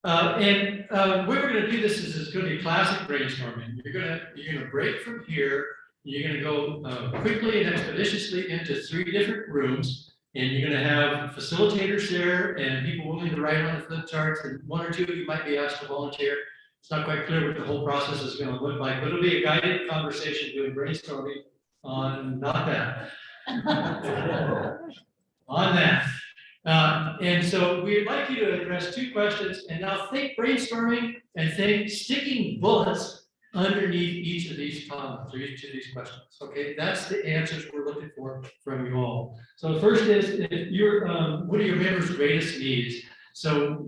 And way we're going to do this is it's going to be classic brainstorming. You're going to break from here. You're going to go quickly and expeditiously into 3 different rooms, and you're going to have facilitators there and people willing to write on the flip charts, and 1 or 2 of you might be asked to volunteer. It's not quite clear what the whole process is going to look like, but it'll be a guided conversation doing brainstorming on not that. On that. And so we'd like you to address 2 questions, and now think brainstorming and think sticking bullets underneath each of these comments or each of these questions. Okay, that's the answers we're looking for from you all. So the first is, if you're, what are your members' greatest needs? So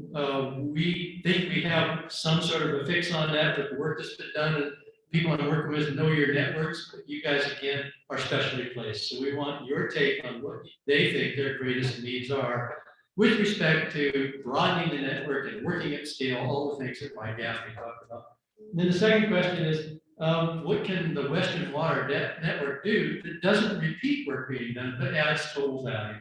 we think we have some sort of a fix on that, but the work that's been done, and people I'm working with know your networks, but you guys again are specially placed. So we want your take on what they think their greatest needs are with respect to broadening the network and working at scale, all the things that Mike Gaffney talked about. And then the second question is, what can the Western Water Network do that doesn't repeat work being done, but adds total value?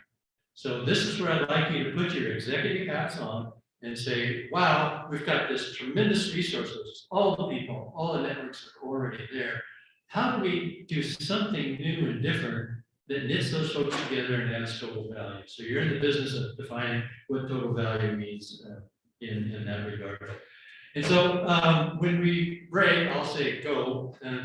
So this is where I'd like you to put your executive hats on and say, wow, we've got this tremendous resources, all the people, all the networks are already there. How do we do something new and different that knits those folks together and adds total value? So you're in the business of defining what total value means in that regard. And so when we break, I'll say go. And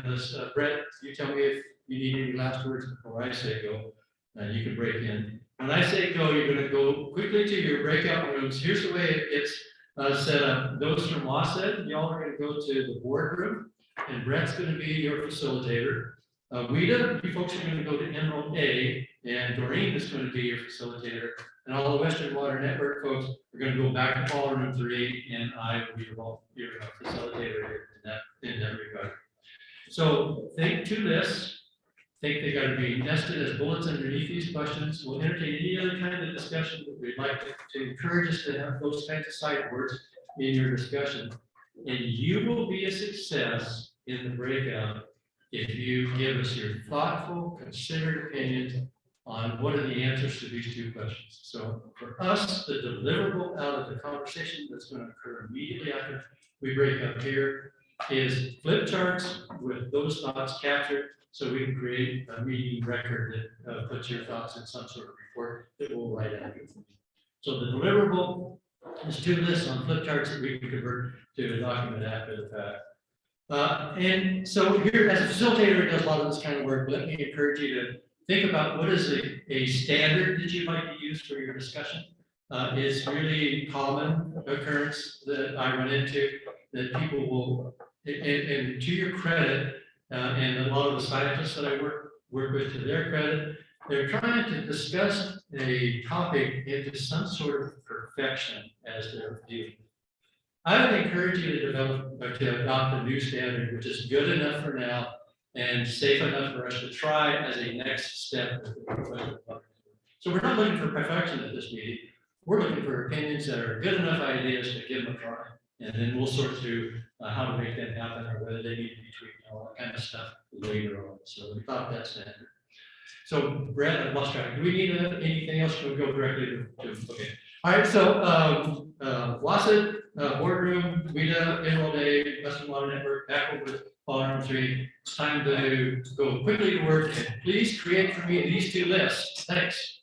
Brett, you tell me if you need any last words before I say go. You can break in. When I say go, you're going to go quickly to your breakout rooms. Here's the way it gets set up. Those from WASED, y'all are going to go to the boardroom, and Brett's going to be your facilitator. Wida, you folks are going to go to Emerald A, and Doreen is going to be your facilitator. And all the Western Water Network folks are going to go back to ballroom 3, and I will be your facilitator in that regard. So think 2 lists. Think they got to be nested as bullets underneath these questions. We'll entertain any other kind of discussion, but we'd like to encourage us to have those kinds of sideboards in your discussion. And you will be a success in the breakout if you give us your thoughtful, considered opinions on what are the answers to these 2 questions. So for us, the deliverable out of the conversation that's going to occur immediately after we break up here is flip charts with those thoughts captured, so we can create a meeting record that puts your thoughts in some sort of report that we'll write out. So the deliverable is 2 lists on flip charts that we can convert to a document after the fact. And so here, as a facilitator, it does a lot of this kind of work. Let me encourage you to think about what is a standard that you'd like to use for your discussion. It's really common occurrence that I run into that people will, and to your credit, and a lot of the scientists that I work with, to their credit, they're trying to discuss a topic into some sort of perfection as they're viewing it. I would encourage you to develop or to adopt a new standard, which is good enough for now and safe enough for us to try as a next step. So we're not looking for perfection at this meeting. We're looking for opinions that are good enough ideas to give them a try. And then we'll sort through how to make that happen or whether they need to be tweaked and all that kind of stuff later on. So we thought that's standard. So Brett, I've lost track. Do we need anything else? Can we go directly to okay. All right, so, Wasit, boardroom, WIDA, Emerald A, Western Water Network, Aquifer, Farm 3. It's time to go quickly to work and please create for me these two lists. Thanks.